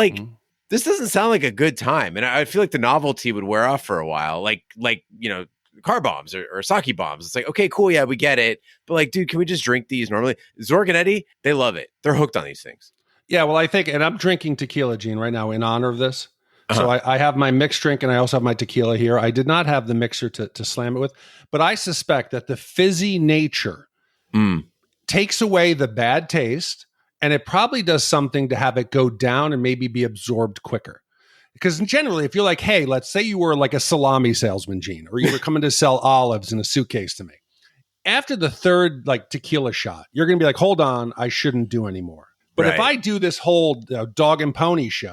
S2: this doesn't sound like a good time. And I feel like the novelty would wear off for a while. Like car bombs or sake bombs. It's like, okay, cool. Yeah, we get it. But like, dude, can we just drink these normally? Zorg and Eddie, they love it. They're hooked on these things.
S1: Yeah, well, I think, and I'm drinking tequila, Gene, right now in honor of this. So I have my mixed drink and I also have my tequila here. I did not have the mixer to slam it with, but I suspect that the fizzy nature takes away the bad taste, and it probably does something to have it go down and maybe be absorbed quicker. Because generally, if you're like, hey, let's say you were like a salami salesman, Gene, or you were coming to sell olives in a suitcase to me. After the third like tequila shot, you're going to be like, hold on, I shouldn't do anymore. But if I do this whole dog and pony show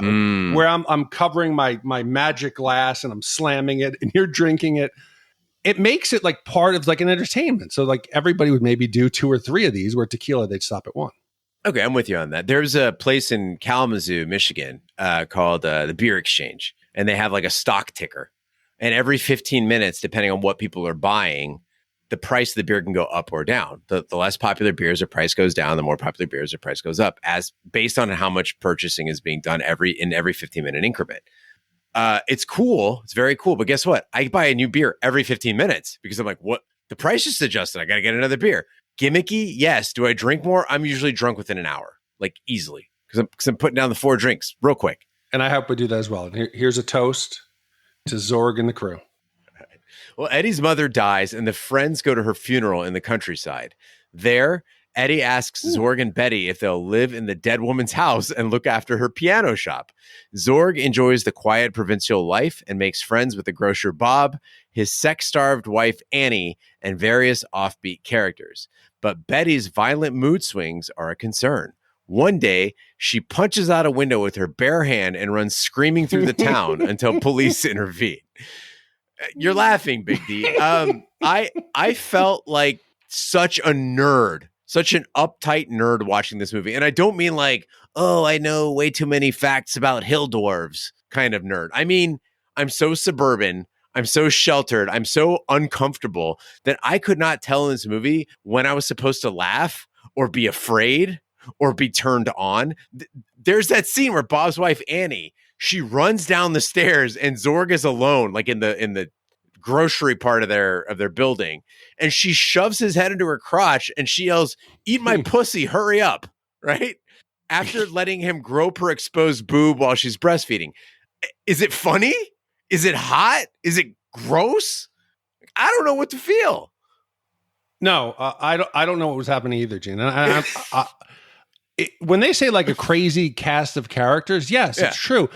S1: where I'm covering my magic glass and I'm slamming it and you're drinking it, it makes it like part of like an entertainment. So like everybody would maybe do 2 or 3 of these, where tequila, they'd stop at 1.
S2: Okay, I'm with you on that. There's a place in Kalamazoo, Michigan, called the Beer Exchange, and they have like a stock ticker. And every 15 minutes, depending on what people are buying, the price of the beer can go up or down. The less popular beers, the price goes down. The more popular beers, the price goes up, as based on how much purchasing is being done in every 15-minute increment. It's cool. It's very cool. But guess what? I buy a new beer every 15 minutes because I'm like, what? The price just adjusted. I got to get another beer. Gimmicky? Yes. Do I drink more? I'm usually drunk within an hour, like easily, because I'm putting down the 4 drinks real quick.
S1: And I hope we do that as well. And here's a toast to Zorg and the crew.
S2: Well, Eddie's mother dies, and the friends go to her funeral in the countryside. There, Eddie asks Zorg and Betty if they'll live in the dead woman's house and look after her piano shop. Zorg enjoys the quiet provincial life and makes friends with the grocer Bob, his sex-starved wife Annie, and various offbeat characters. But Betty's violent mood swings are a concern. One day, she punches out a window with her bare hand and runs screaming through the town until police intervene. You're laughing, Big D. I felt like such a nerd, such an uptight nerd watching this movie. And I don't mean like, oh, I know way too many facts about hill dwarves kind of nerd. I mean, I'm so suburban, I'm so sheltered, I'm so uncomfortable that I could not tell in this movie when I was supposed to laugh or be afraid or be turned on. There's that scene where Bob's wife, Annie, she runs down the stairs and Zorg is alone, like in the grocery part of their building. And she shoves his head into her crotch and she yells, "Eat my pussy, hurry up." Right? After letting him grope her exposed boob while she's breastfeeding. Is it funny? Is it hot? Is it gross? I don't know what to feel.
S1: No, I don't know what was happening either, Gene. When they say like a crazy cast of characters, yes, it's true.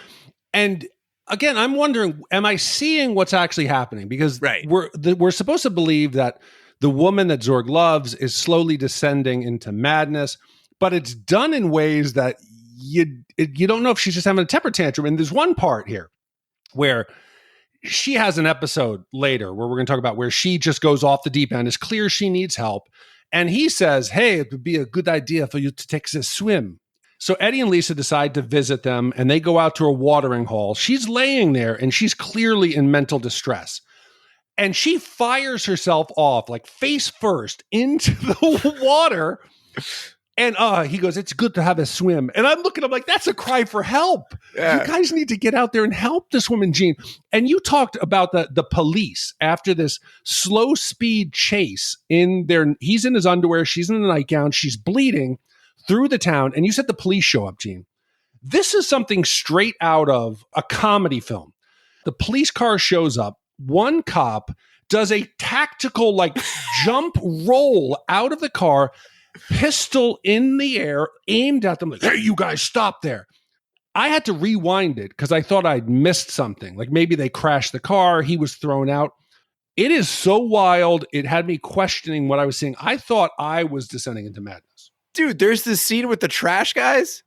S1: And again, I'm wondering, am I seeing what's actually happening? Because we're supposed to believe that the woman that Zorg loves is slowly descending into madness, but it's done in ways that you don't know if she's just having a temper tantrum. And there's one part here where she has an episode later where we're going to talk about where she just goes off the deep end. It's clear she needs help. And he says, hey, it would be a good idea for you to take a swim. So Eddie and Lisa decide to visit them and they go out to a watering hole. She's laying there and she's clearly in mental distress. And she fires herself off like face first into the water. And he goes, it's good to have a swim. And I'm looking, I'm like, that's a cry for help. Yeah. You guys need to get out there and help this woman, Gene. And you talked about the police after this slow speed chase he's in his underwear, she's in the nightgown, she's bleeding through the town. And you said the police show up, Gene. This is something straight out of a comedy film. The police car shows up. One cop does a tactical like jump roll out of the car, pistol in the air, aimed at them like, hey, you guys, stop there. I had to rewind it because I thought I'd missed something. Like maybe they crashed the car, he was thrown out. It is so wild. It had me questioning what I was seeing. I thought I was descending into madness.
S2: Dude, there's this scene with the trash guys.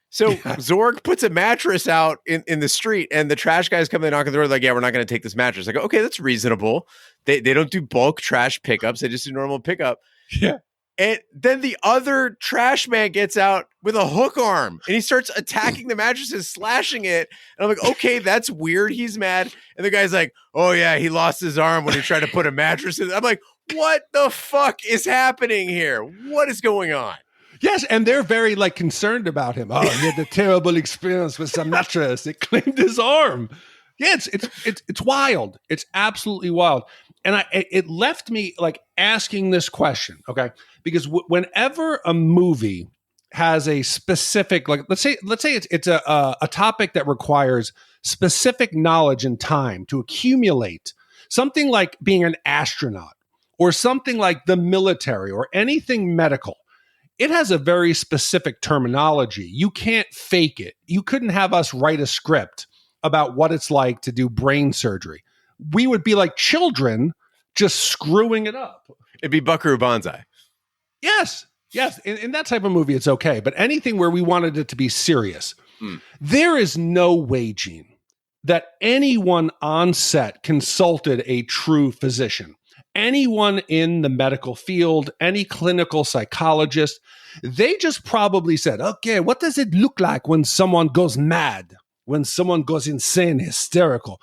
S2: So Zorg puts a mattress out in the street and the trash guys come in and knock on the door like, yeah, we're not going to take this mattress. I go, okay, that's reasonable. They don't do bulk trash pickups. They just do normal pickup.
S1: Yeah.
S2: And then the other trash man gets out with a hook arm and he starts attacking the mattresses, slashing it. And I'm like, okay, that's weird. He's mad. And the guy's like, oh yeah, he lost his arm when he tried to put a mattress in. I'm like, what the fuck is happening here? What is going on?
S1: Yes, and they're very like concerned about him. Oh, he had a terrible experience with some mattress. It claimed his arm. Yeah, it's wild. It's absolutely wild. And it left me like asking this question, okay? Because whenever a movie has a specific, like let's say it's a topic that requires specific knowledge and time to accumulate, something like being an astronaut or something like the military or anything medical, it has a very specific terminology. You can't fake it. You couldn't have us write a script about what it's like to do brain surgery. We would be like children just screwing it up.
S2: It'd be Buckaroo Banzai.
S1: Yes. In that type of movie, it's okay. But anything where we wanted it to be serious, there is no way, Gene, that anyone on set consulted a true physician. anyone in the medical field, any clinical psychologist, they just probably said, okay, what does it look like when someone goes mad, when someone goes insane, hysterical?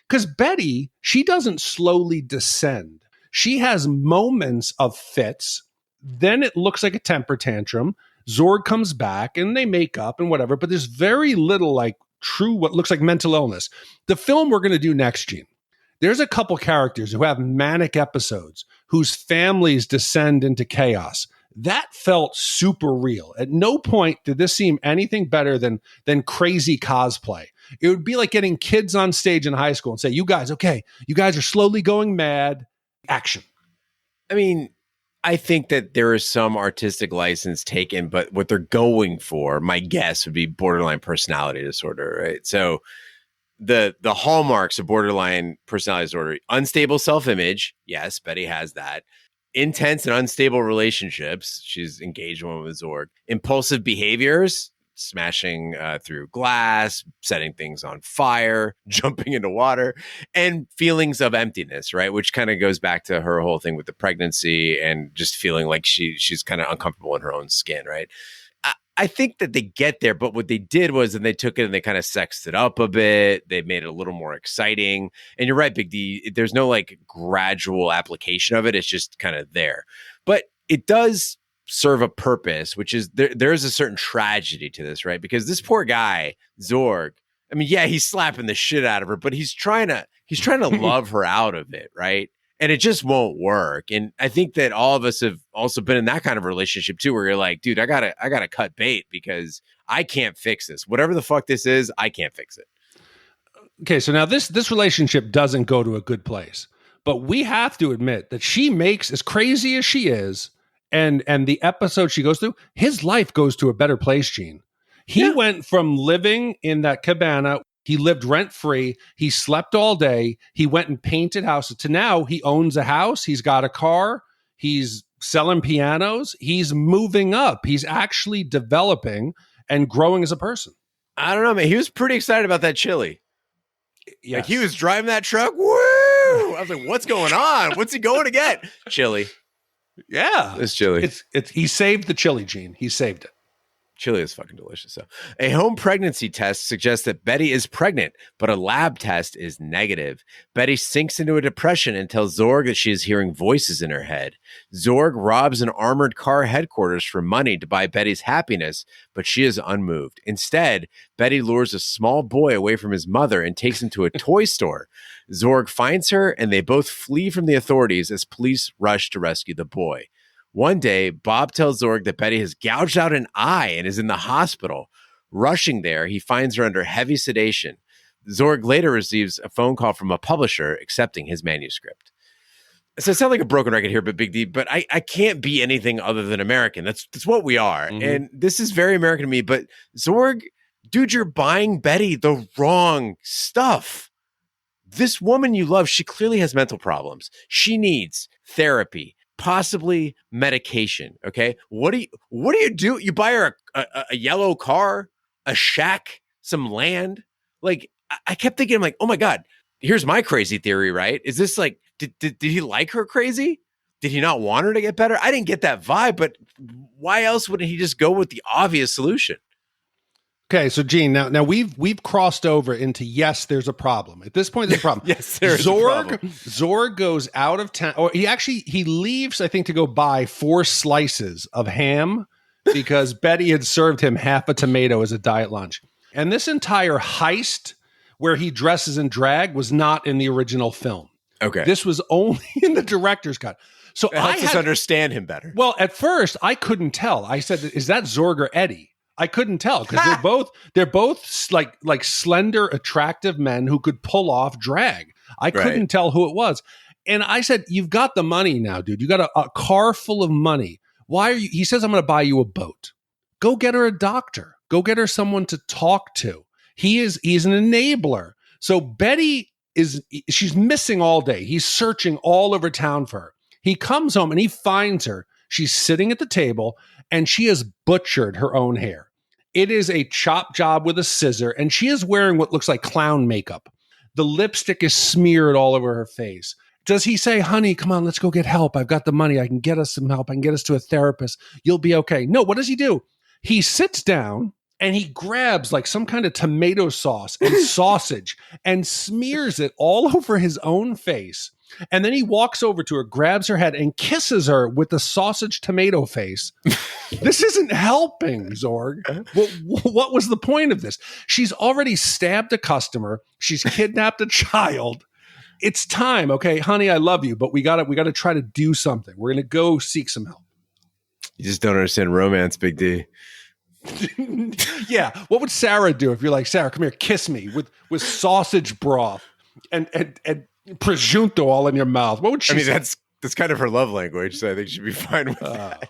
S1: Because Betty, she doesn't slowly descend. She has moments of fits. Then it looks like a temper tantrum. Zorg comes back and they make up and whatever, but there's very little like true what looks like mental illness. The film we're going to do next, Gene, there's a couple characters who have manic episodes whose families descend into chaos. That felt super real. At no point did this seem anything better than crazy cosplay. It would be like getting kids on stage in high school and say, you guys, okay, you guys are slowly going mad. Action.
S2: I mean, I think that there is some artistic license taken, but what they're going for, my guess, would be borderline personality disorder, right? So the hallmarks of borderline personality disorder: unstable self-image. Yes, Betty has that. Intense and unstable relationships. She's engaged one with Zorg. Impulsive behaviors, smashing through glass, setting things on fire, jumping into water, and feelings of emptiness, right? Which kind of goes back to her whole thing with the pregnancy and just feeling like she's kind of uncomfortable in her own skin, right? I think that they get there, but what they did was, and they took it and they kind of sexed it up a bit. They made it a little more exciting. And you're right, Big D, there's no like gradual application of it. It's just kind of there. But it does serve a purpose, which is there's a certain tragedy to this, right? Because this poor guy, Zorg, I mean, yeah, he's slapping the shit out of her, but he's trying to love her out of it, right? And it just won't work. And I think that all of us have also been in that kind of relationship too, where you're like, dude, I gotta cut bait because I can't fix this. Whatever the fuck this is, I can't fix it.
S1: Okay, so now this relationship doesn't go to a good place, but we have to admit that she makes, as crazy as she is, and the episode she goes through, his life goes to a better place, Gene. He went from living in that cabana, he lived rent-free, he slept all day, he went and painted houses, to now he owns a house, he's got a car, he's selling pianos, he's moving up. He's actually developing and growing as a person.
S2: I don't know, man. He was pretty excited about that chili.
S1: Yes.
S2: Like he was driving that truck. Woo! I was like, what's going on? What's he going to get? Chili.
S1: Yeah.
S2: It's chili.
S1: It's he saved the chili, Gene. He saved it.
S2: Chili is fucking delicious. So, a home pregnancy test suggests that Betty is pregnant, but a lab test is negative. Betty sinks into a depression and tells Zorg that she is hearing voices in her head. Zorg robs an armored car headquarters for money to buy Betty's happiness, but she is unmoved. Instead, Betty lures a small boy away from his mother and takes him to a toy store. Zorg finds her, and they both flee from the authorities as police rush to rescue the boy. One day, Bob tells Zorg that Betty has gouged out an eye and is in the hospital. Rushing there, he finds her under heavy sedation. Zorg later receives a phone call from a publisher accepting his manuscript. So I sound like a broken record here, but Big D, but I can't be anything other than American. That's what we are. Mm-hmm. And this is very American to me. But Zorg, dude, you're buying Betty the wrong stuff. This woman you love, she clearly has mental problems. She needs therapy, possibly medication. Okay. What do you do? You buy her a yellow car, a shack, some land. Like I kept thinking, I'm like, oh my God, here's my crazy theory, right? Is this like, did he like her crazy? Did he not want her to get better? I didn't get that vibe, but why else wouldn't he just go with the obvious solution?
S1: Okay, so Gene, now we've crossed over into yes, there's a problem. At this point, there's a problem.
S2: Yes, there's a problem.
S1: Zorg goes out of town, or he leaves, I think, to go buy 4 slices of ham because Betty had served him half a tomato as a diet lunch. And this entire heist where he dresses in drag was not in the original film.
S2: Okay, this
S1: was only in the director's cut. So
S2: it helps us understand him better.
S1: Well, at first I couldn't tell. I said, "Is that Zorg or Eddie?" I couldn't tell because they're both like slender, attractive men who could pull off drag. I couldn't tell who it was. And I said, you've got the money now, dude. You got a car full of money. Why are you? He says, I'm going to buy you a boat. Go get her a doctor. Go get her someone to talk to. He's an enabler. So Betty she's missing all day. He's searching all over town for her. He comes home and he finds her. She's sitting at the table and she has butchered her own hair. It is a chop job with a scissor, and she is wearing what looks like clown makeup. The lipstick is smeared all over her face. Does he say, honey, come on, let's go get help. I've got the money. I can get us some help. I can get us to a therapist. You'll be okay. No, what does he do? He sits down and he grabs like some kind of tomato sauce and sausage and smears it all over his own face. And then he walks over to her, grabs her head and kisses her with the sausage tomato face. This isn't helping, Zorg. What was the point of this? She's already stabbed a customer. She's kidnapped a child. It's time, okay, honey, I love you, but we gotta try to do something. We're gonna go seek some help.
S2: You just don't understand romance, Big D.
S1: Yeah, what would Sarah do if you're like, Sarah, come here, kiss me with sausage broth and prosciutto all in your mouth? What would she?
S2: I mean,
S1: say?
S2: that's kind of her love language, so I think she'd be fine with that.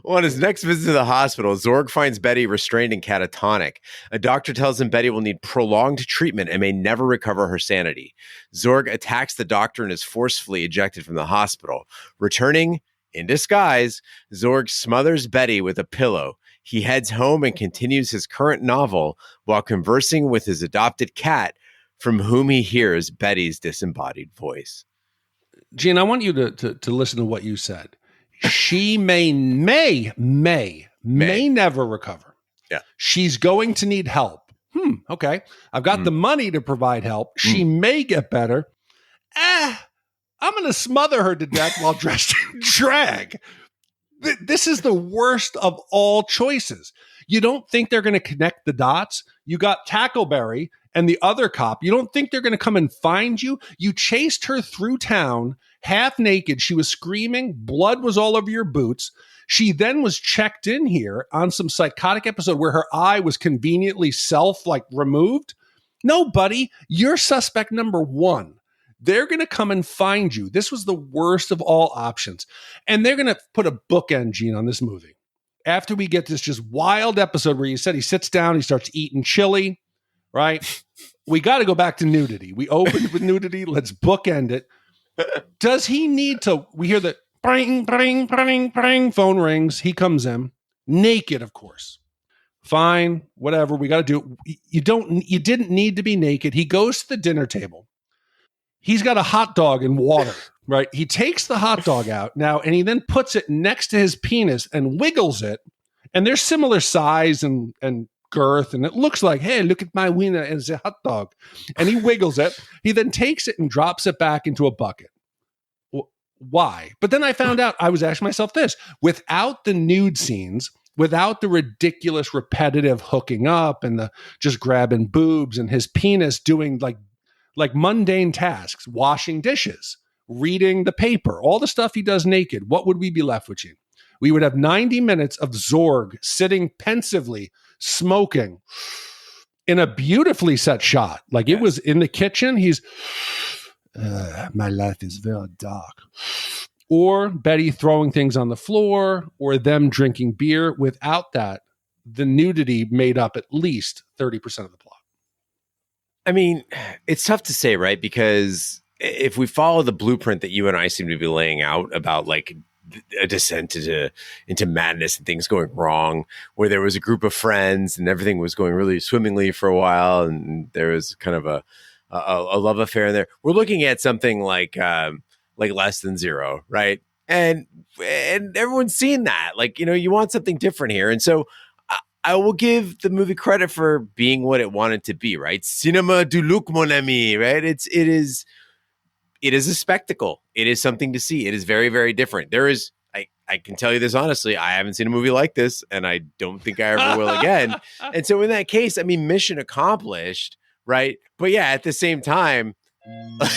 S2: Well, on his next visit to the hospital, Zorg finds Betty restrained and catatonic. A doctor tells him Betty will need prolonged treatment and may never recover her sanity. Zorg attacks the doctor and is forcefully ejected from the hospital. Returning in disguise, Zorg smothers Betty with a pillow. He heads home and continues his current novel while conversing with his adopted cat, from whom he hears Betty's disembodied voice.
S1: Gene, I want you to listen to what you said. She may never recover.
S2: Yeah.
S1: She's going to need help. Okay. I've got the money to provide help. She may get better. I'm going to smother her to death while dressed in drag. This is the worst of all choices. You don't think they're going to connect the dots? You got Tackleberry and the other cop. You don't think they're going to come and find you? You chased her through town half naked. She was screaming. Blood was all over your boots. She then was checked in here on some psychotic episode where her eye was conveniently removed. No, buddy, you're suspect number one. They're going to come and find you. This was the worst of all options. And they're going to put a bookend, Gene, on this movie. After we get this just wild episode where you said he sits down, he starts eating chili, right? We got to go back to nudity. We opened with nudity. Let's bookend it. Does he need to? We hear the bring, bring, bring, bring. Phone rings. He comes in naked, of course. Fine, whatever. We got to do it. You didn't need to be naked. He goes to the dinner table. He's got a hot dog and water, right? He takes the hot dog out now, and he then puts it next to his penis and wiggles it. And they're similar size and girth, and it looks like, hey, look at my wiener as a hot dog. And he wiggles it. He then takes it and drops it back into a bucket. Why? But then I found out, I was asking myself this, without the nude scenes, without the ridiculous repetitive hooking up and the just grabbing boobs and his penis doing like mundane tasks, washing dishes, reading the paper, all the stuff he does naked, what would we be left with, Gene? We would have 90 minutes of Zorg sitting pensively, smoking in a beautifully set shot. Like it was in the kitchen. He's, my life is very dark. Or Betty throwing things on the floor, or them drinking beer. Without that, the nudity made up at least 30% of the plot.
S2: I mean, it's tough to say, right? Because if we follow the blueprint that you and I seem to be laying out about like a descent into madness and things going wrong, where there was a group of friends and everything was going really swimmingly for a while, and there was kind of a love affair in there. We're looking at something like Less Than Zero, right? And everyone's seen that. Like, you know, you want something different here, and so I will give the movie credit for being what it wanted to be, right? Cinema du look, mon ami, right? It is a spectacle. It is something to see. It is very, very different. There is, I can tell you this honestly, I haven't seen a movie like this, and I don't think I ever will again. And so in that case, I mean, mission accomplished, right? But yeah, at the same time, like,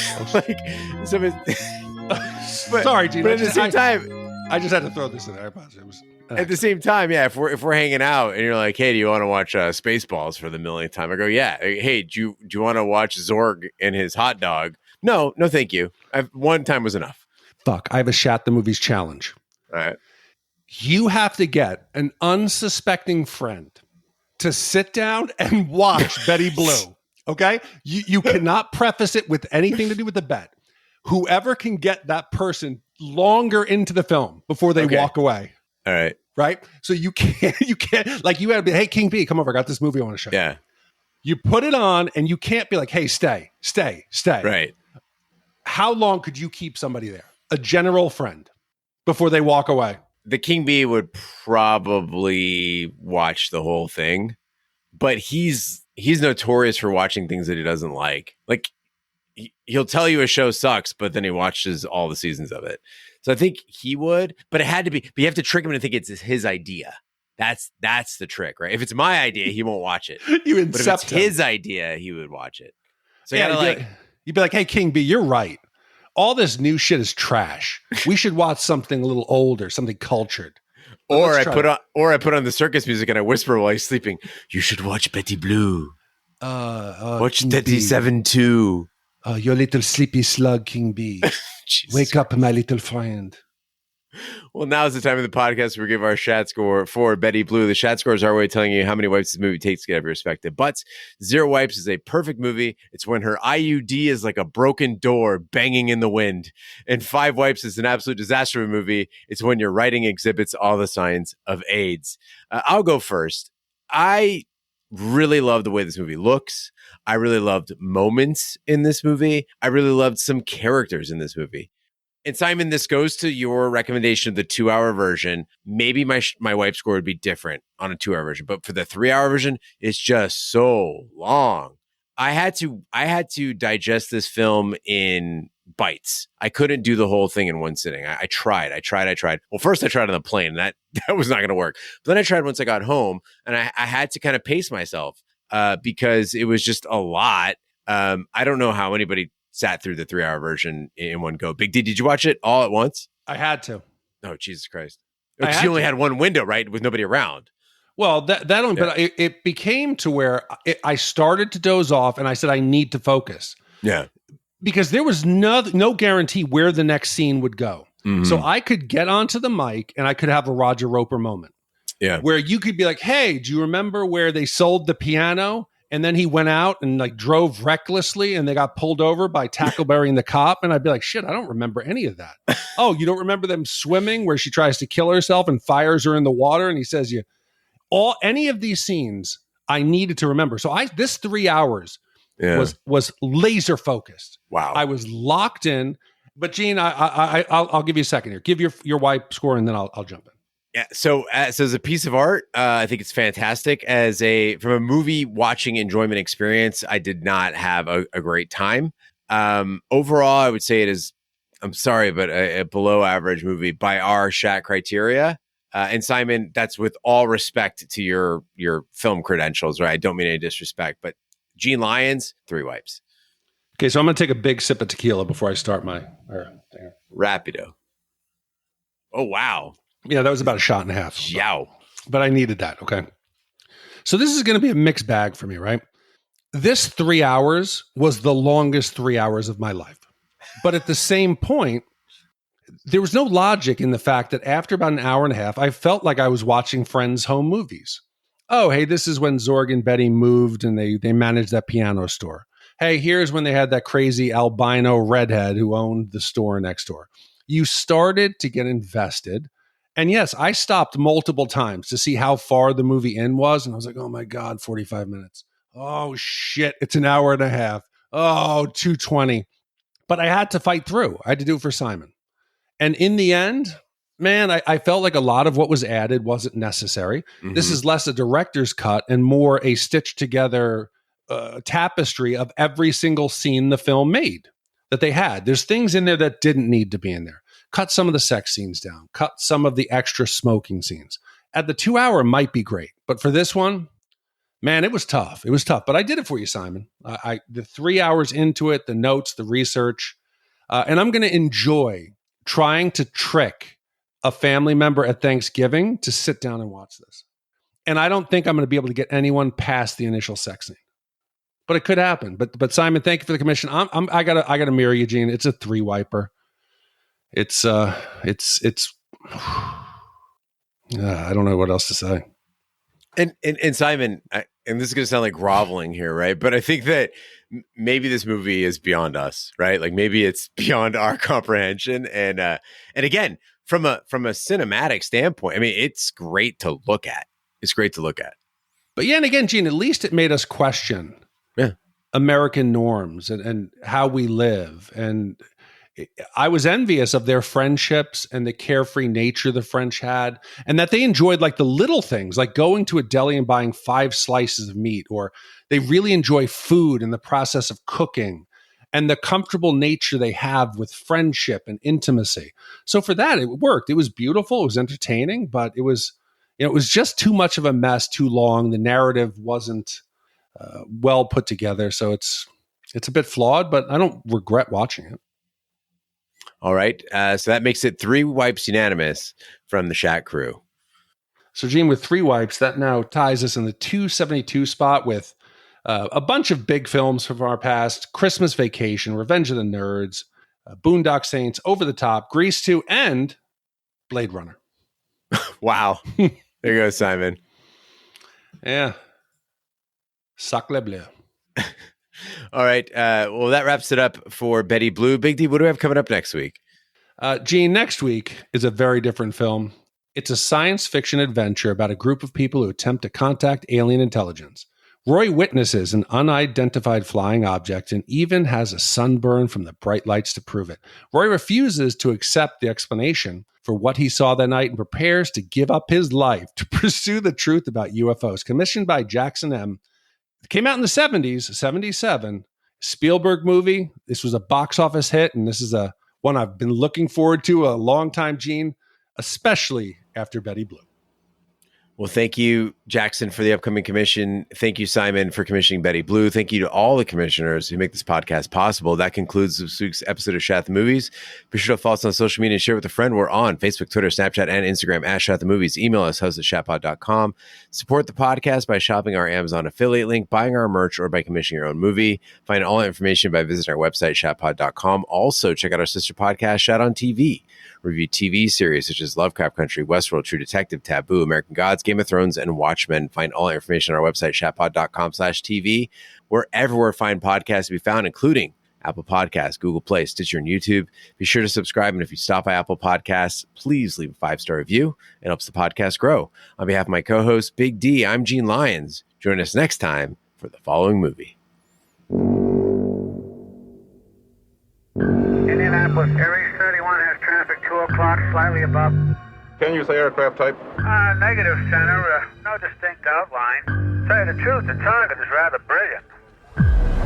S1: sorry, Gene.
S2: But at the same time,
S1: I just had to throw this in there. I apologize. It was
S2: at the same time, yeah, if we're hanging out and you're like, hey, do you want to watch Spaceballs for the millionth time? I go, yeah. Hey, do you want to watch Zorg and his hot dog? No, thank you. One time was enough.
S1: Fuck, I have a Shat the Movies challenge.
S2: All right.
S1: You have to get an unsuspecting friend to sit down and watch Betty Blue. Okay? You cannot preface it with anything to do with the bet. Whoever can get that person longer into the film before they walk away.
S2: All right.
S1: Right? So you can't, like you had to be, hey, King P, come over. I got this movie I want to show you.
S2: Yeah.
S1: You put it on and you can't be like, hey, stay.
S2: Right.
S1: how long could you keep somebody there? A general friend before they walk away?
S2: The king bee would probably watch the whole thing, but he's notorious for watching things that he doesn't like. Like he'll tell you a show sucks, but then he watches all the seasons of it. So I think he would, but it had to be. But you have to trick him to think it's his idea. That's the trick, right? If it's my idea, he won't watch it.
S1: You incept
S2: but if it's
S1: him.
S2: his idea, he would watch it. So yeah,
S1: you'd be like, hey, King B, you're right. All this new shit is trash. We should watch something a little older, something cultured.
S2: Or I put on the circus music and I whisper while he's sleeping. You should watch Betty Blue. Watch
S1: King
S2: 37 too.
S1: Your little sleepy slug, King B. Wake up, my little friend.
S2: Well, now is the time of the podcast where we give our Shat score for Betty Blue. The Shat score is our way of telling you how many wipes this movie takes to get out of your respective butts. 0 wipes is a perfect movie. It's when her IUD is like a broken door banging in the wind. And 5 wipes is an absolute disaster of a movie. It's when your writing exhibits all the signs of AIDS. I'll go first. I really love the way this movie looks. I really loved moments in this movie. I really loved some characters in this movie. And Simon, this goes to your recommendation of the 2-hour version. Maybe my wipe score would be different on a 2-hour version, but for the 3-hour version, it's just so long. I had to digest this film in bites. I couldn't do the whole thing in one sitting. I tried. Well, first I tried on the plane. That was not going to work. But then I tried once I got home, and I had to kind of pace myself because it was just a lot. I don't know how anybody sat through the 3-hour version in one go. Big D, did you watch it all at once?
S1: I had to.
S2: Oh, Jesus Christ. Because you only had one window, right? With nobody around.
S1: Well, that only, but it became to where I started to doze off and I said, I need to focus.
S2: Yeah.
S1: Because there was no guarantee where the next scene would go. Mm-hmm. So I could get onto the mic and I could have a Roger Roper moment.
S2: Yeah.
S1: Where you could be like, hey, do you remember where they sold the piano? And then he went out and like drove recklessly and they got pulled over by Tackleberry and the cop. And I'd be like, shit, I don't remember any of that. Oh, you don't remember them swimming where she tries to kill herself and fires her in the water? And he says, any of these scenes I needed to remember. So this 3 hours was laser focused.
S2: Wow.
S1: I was locked in. But Gene, I'll give you a second here. Give your wipe score and then I'll jump in.
S2: Yeah, so as a piece of art, I think it's fantastic. From a movie watching enjoyment experience, I did not have a great time. Overall, I would say it is, I'm sorry, but a below average movie by our Shat criteria. And Simon, that's with all respect to your film credentials, right? I don't mean any disrespect, but Gene Lyons, 3 wipes.
S1: Okay, so I'm going to take a big sip of tequila before I start my
S2: Rapido. Oh, wow.
S1: Yeah, that was about a shot and a half.
S2: Yow.
S1: But I needed that, okay? So this is going to be a mixed bag for me, right? This 3 hours was the longest 3 hours of my life. But at the same point, there was no logic in the fact that after about an hour and a half, I felt like I was watching Friends home movies. Oh, hey, this is when Zorg and Betty moved and they managed that piano store. Hey, here's when they had that crazy albino redhead who owned the store next door. You started to get invested. And yes, I stopped multiple times to see how far the movie in was. And I was like, oh my God, 45 minutes. Oh shit, it's an hour and a half. Oh, 220. But I had to fight through. I had to do it for Simon. And in the end, man, I felt like a lot of what was added wasn't necessary. Mm-hmm. This is less a director's cut and more a stitched together tapestry of every single scene the film made that they had. There's things in there that didn't need to be in there. Cut some of the sex scenes down. Cut some of the extra smoking scenes. At the 2 hour might be great. But for this one, man, it was tough. It was tough. But I did it for you, Simon. The 3 hours into it, the notes, the research. And I'm going to enjoy trying to trick a family member at Thanksgiving to sit down and watch this. And I don't think I'm going to be able to get anyone past the initial sex scene. But it could happen. But Simon, thank you for the commission. I gotta mirror you, Gene. It's a 3 wiper. It's I don't know what else to say.
S2: And Simon, and this is going to sound like groveling here, right? But I think that maybe this movie is beyond us, right? Like maybe it's beyond our comprehension. And again, from a cinematic standpoint, I mean, it's great to look at. It's great to look at.
S1: But yeah, and again, Gene, at least it made us question American norms and how we live. And I was envious of their friendships and the carefree nature the French had, and that they enjoyed like the little things, like going to a deli and buying 5 slices of meat, or they really enjoy food and the process of cooking and the comfortable nature they have with friendship and intimacy. So for that, it worked. It was beautiful. It was entertaining, but it was just too much of a mess, too long. The narrative wasn't well put together. So it's a bit flawed, but I don't regret watching it.
S2: All right. So that makes it 3 wipes unanimous from the Shat crew.
S1: So, Gene, with 3 wipes, that now ties us in the 272 spot with a bunch of big films from our past: Christmas Vacation, Revenge of the Nerds, Boondock Saints, Over the Top, Grease 2, and Blade Runner.
S2: Wow. There you go, Simon.
S1: Yeah. Sacre bleu.
S2: All right. Well, that wraps it up for Betty Blue. Big D, what do we have coming up next week?
S1: Gene, next week is a very different film. It's a science fiction adventure about a group of people who attempt to contact alien intelligence. Roy witnesses an unidentified flying object and even has a sunburn from the bright lights to prove it. Roy refuses to accept the explanation for what he saw that night and prepares to give up his life to pursue the truth about UFOs. Commissioned by Jackson M. It came out in the 70s, 77. Spielberg movie. This was a box office hit, and this is one I've been looking forward to a long time, Gene, especially after Betty Blue.
S2: Well, thank you, Jackson, for the upcoming commission. Thank you, Simon, for commissioning Betty Blue. Thank you to all the commissioners who make this podcast possible. That concludes this week's episode of Shat the Movies. Be sure to follow us on social media and share with a friend. We're on Facebook, Twitter, Snapchat, and Instagram at Shat the Movies. Email us, host@shatpod.com. Support the podcast by shopping our Amazon affiliate link, buying our merch, or by commissioning your own movie. Find all information by visiting our website, shatpod.com. Also, check out our sister podcast, Shat on TV. Review TV series such as Lovecraft Country, Westworld, True Detective, Taboo, American Gods, Game of Thrones, and Watchmen. Find all information on our website, shatpod.com/TV, wherever fine podcasts to be found, including Apple Podcasts, Google Play, Stitcher, and YouTube. Be sure to subscribe, and if you stop by Apple Podcasts, please leave a 5-star review. It helps the podcast grow. On behalf of my co-host, Big D, I'm Gene Lyons. Join us next time for the following movie.
S6: Indianapolis, Aries 31 has traffic 2 o'clock, slightly above.
S7: Can you say aircraft type?
S6: Negative, Center. No distinct outline. Tell you the truth, the target is rather brilliant.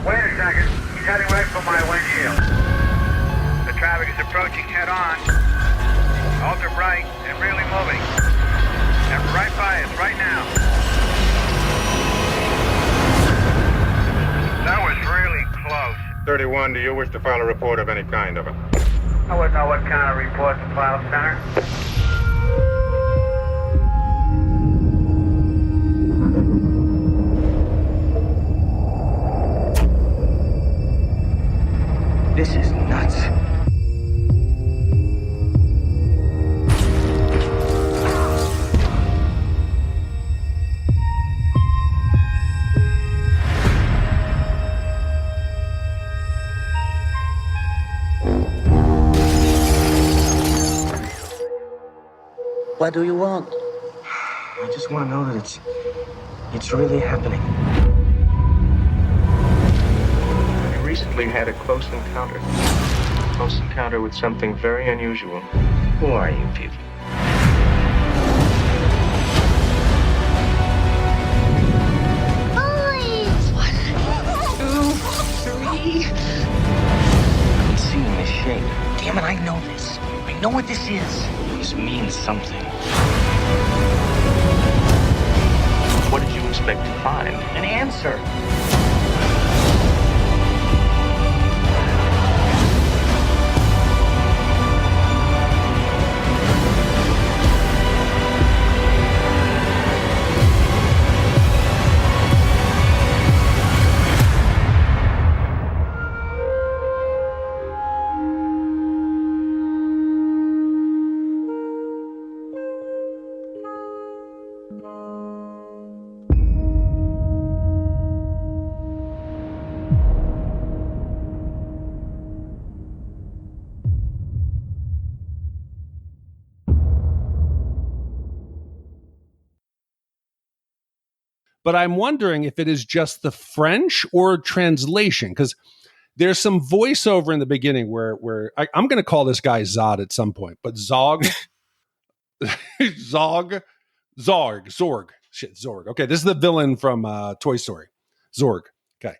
S6: Wait a second. He's heading right for my windshield. The traffic is approaching head on. Ultra bright and really moving. And right by us, right now. That was really close.
S7: 31, do you wish to file a report of any kind of it?
S6: I wouldn't know what kind of report to file, Center.
S4: This is nuts.
S8: What do you want?
S4: I just want to know that it's really happening. I recently had a close encounter. A close encounter with something very unusual. Who are you people? I've been seeing this shape. Damn it, I know this. I know what this is. This means something. What did you expect to find? An answer.
S1: But I'm wondering if it is just the French or translation, because There's some voiceover in the beginning where I'm going to call this guy Zod at some point, but Zorg. Zorg. Okay, this is the villain from Toy Story. Zorg. Okay.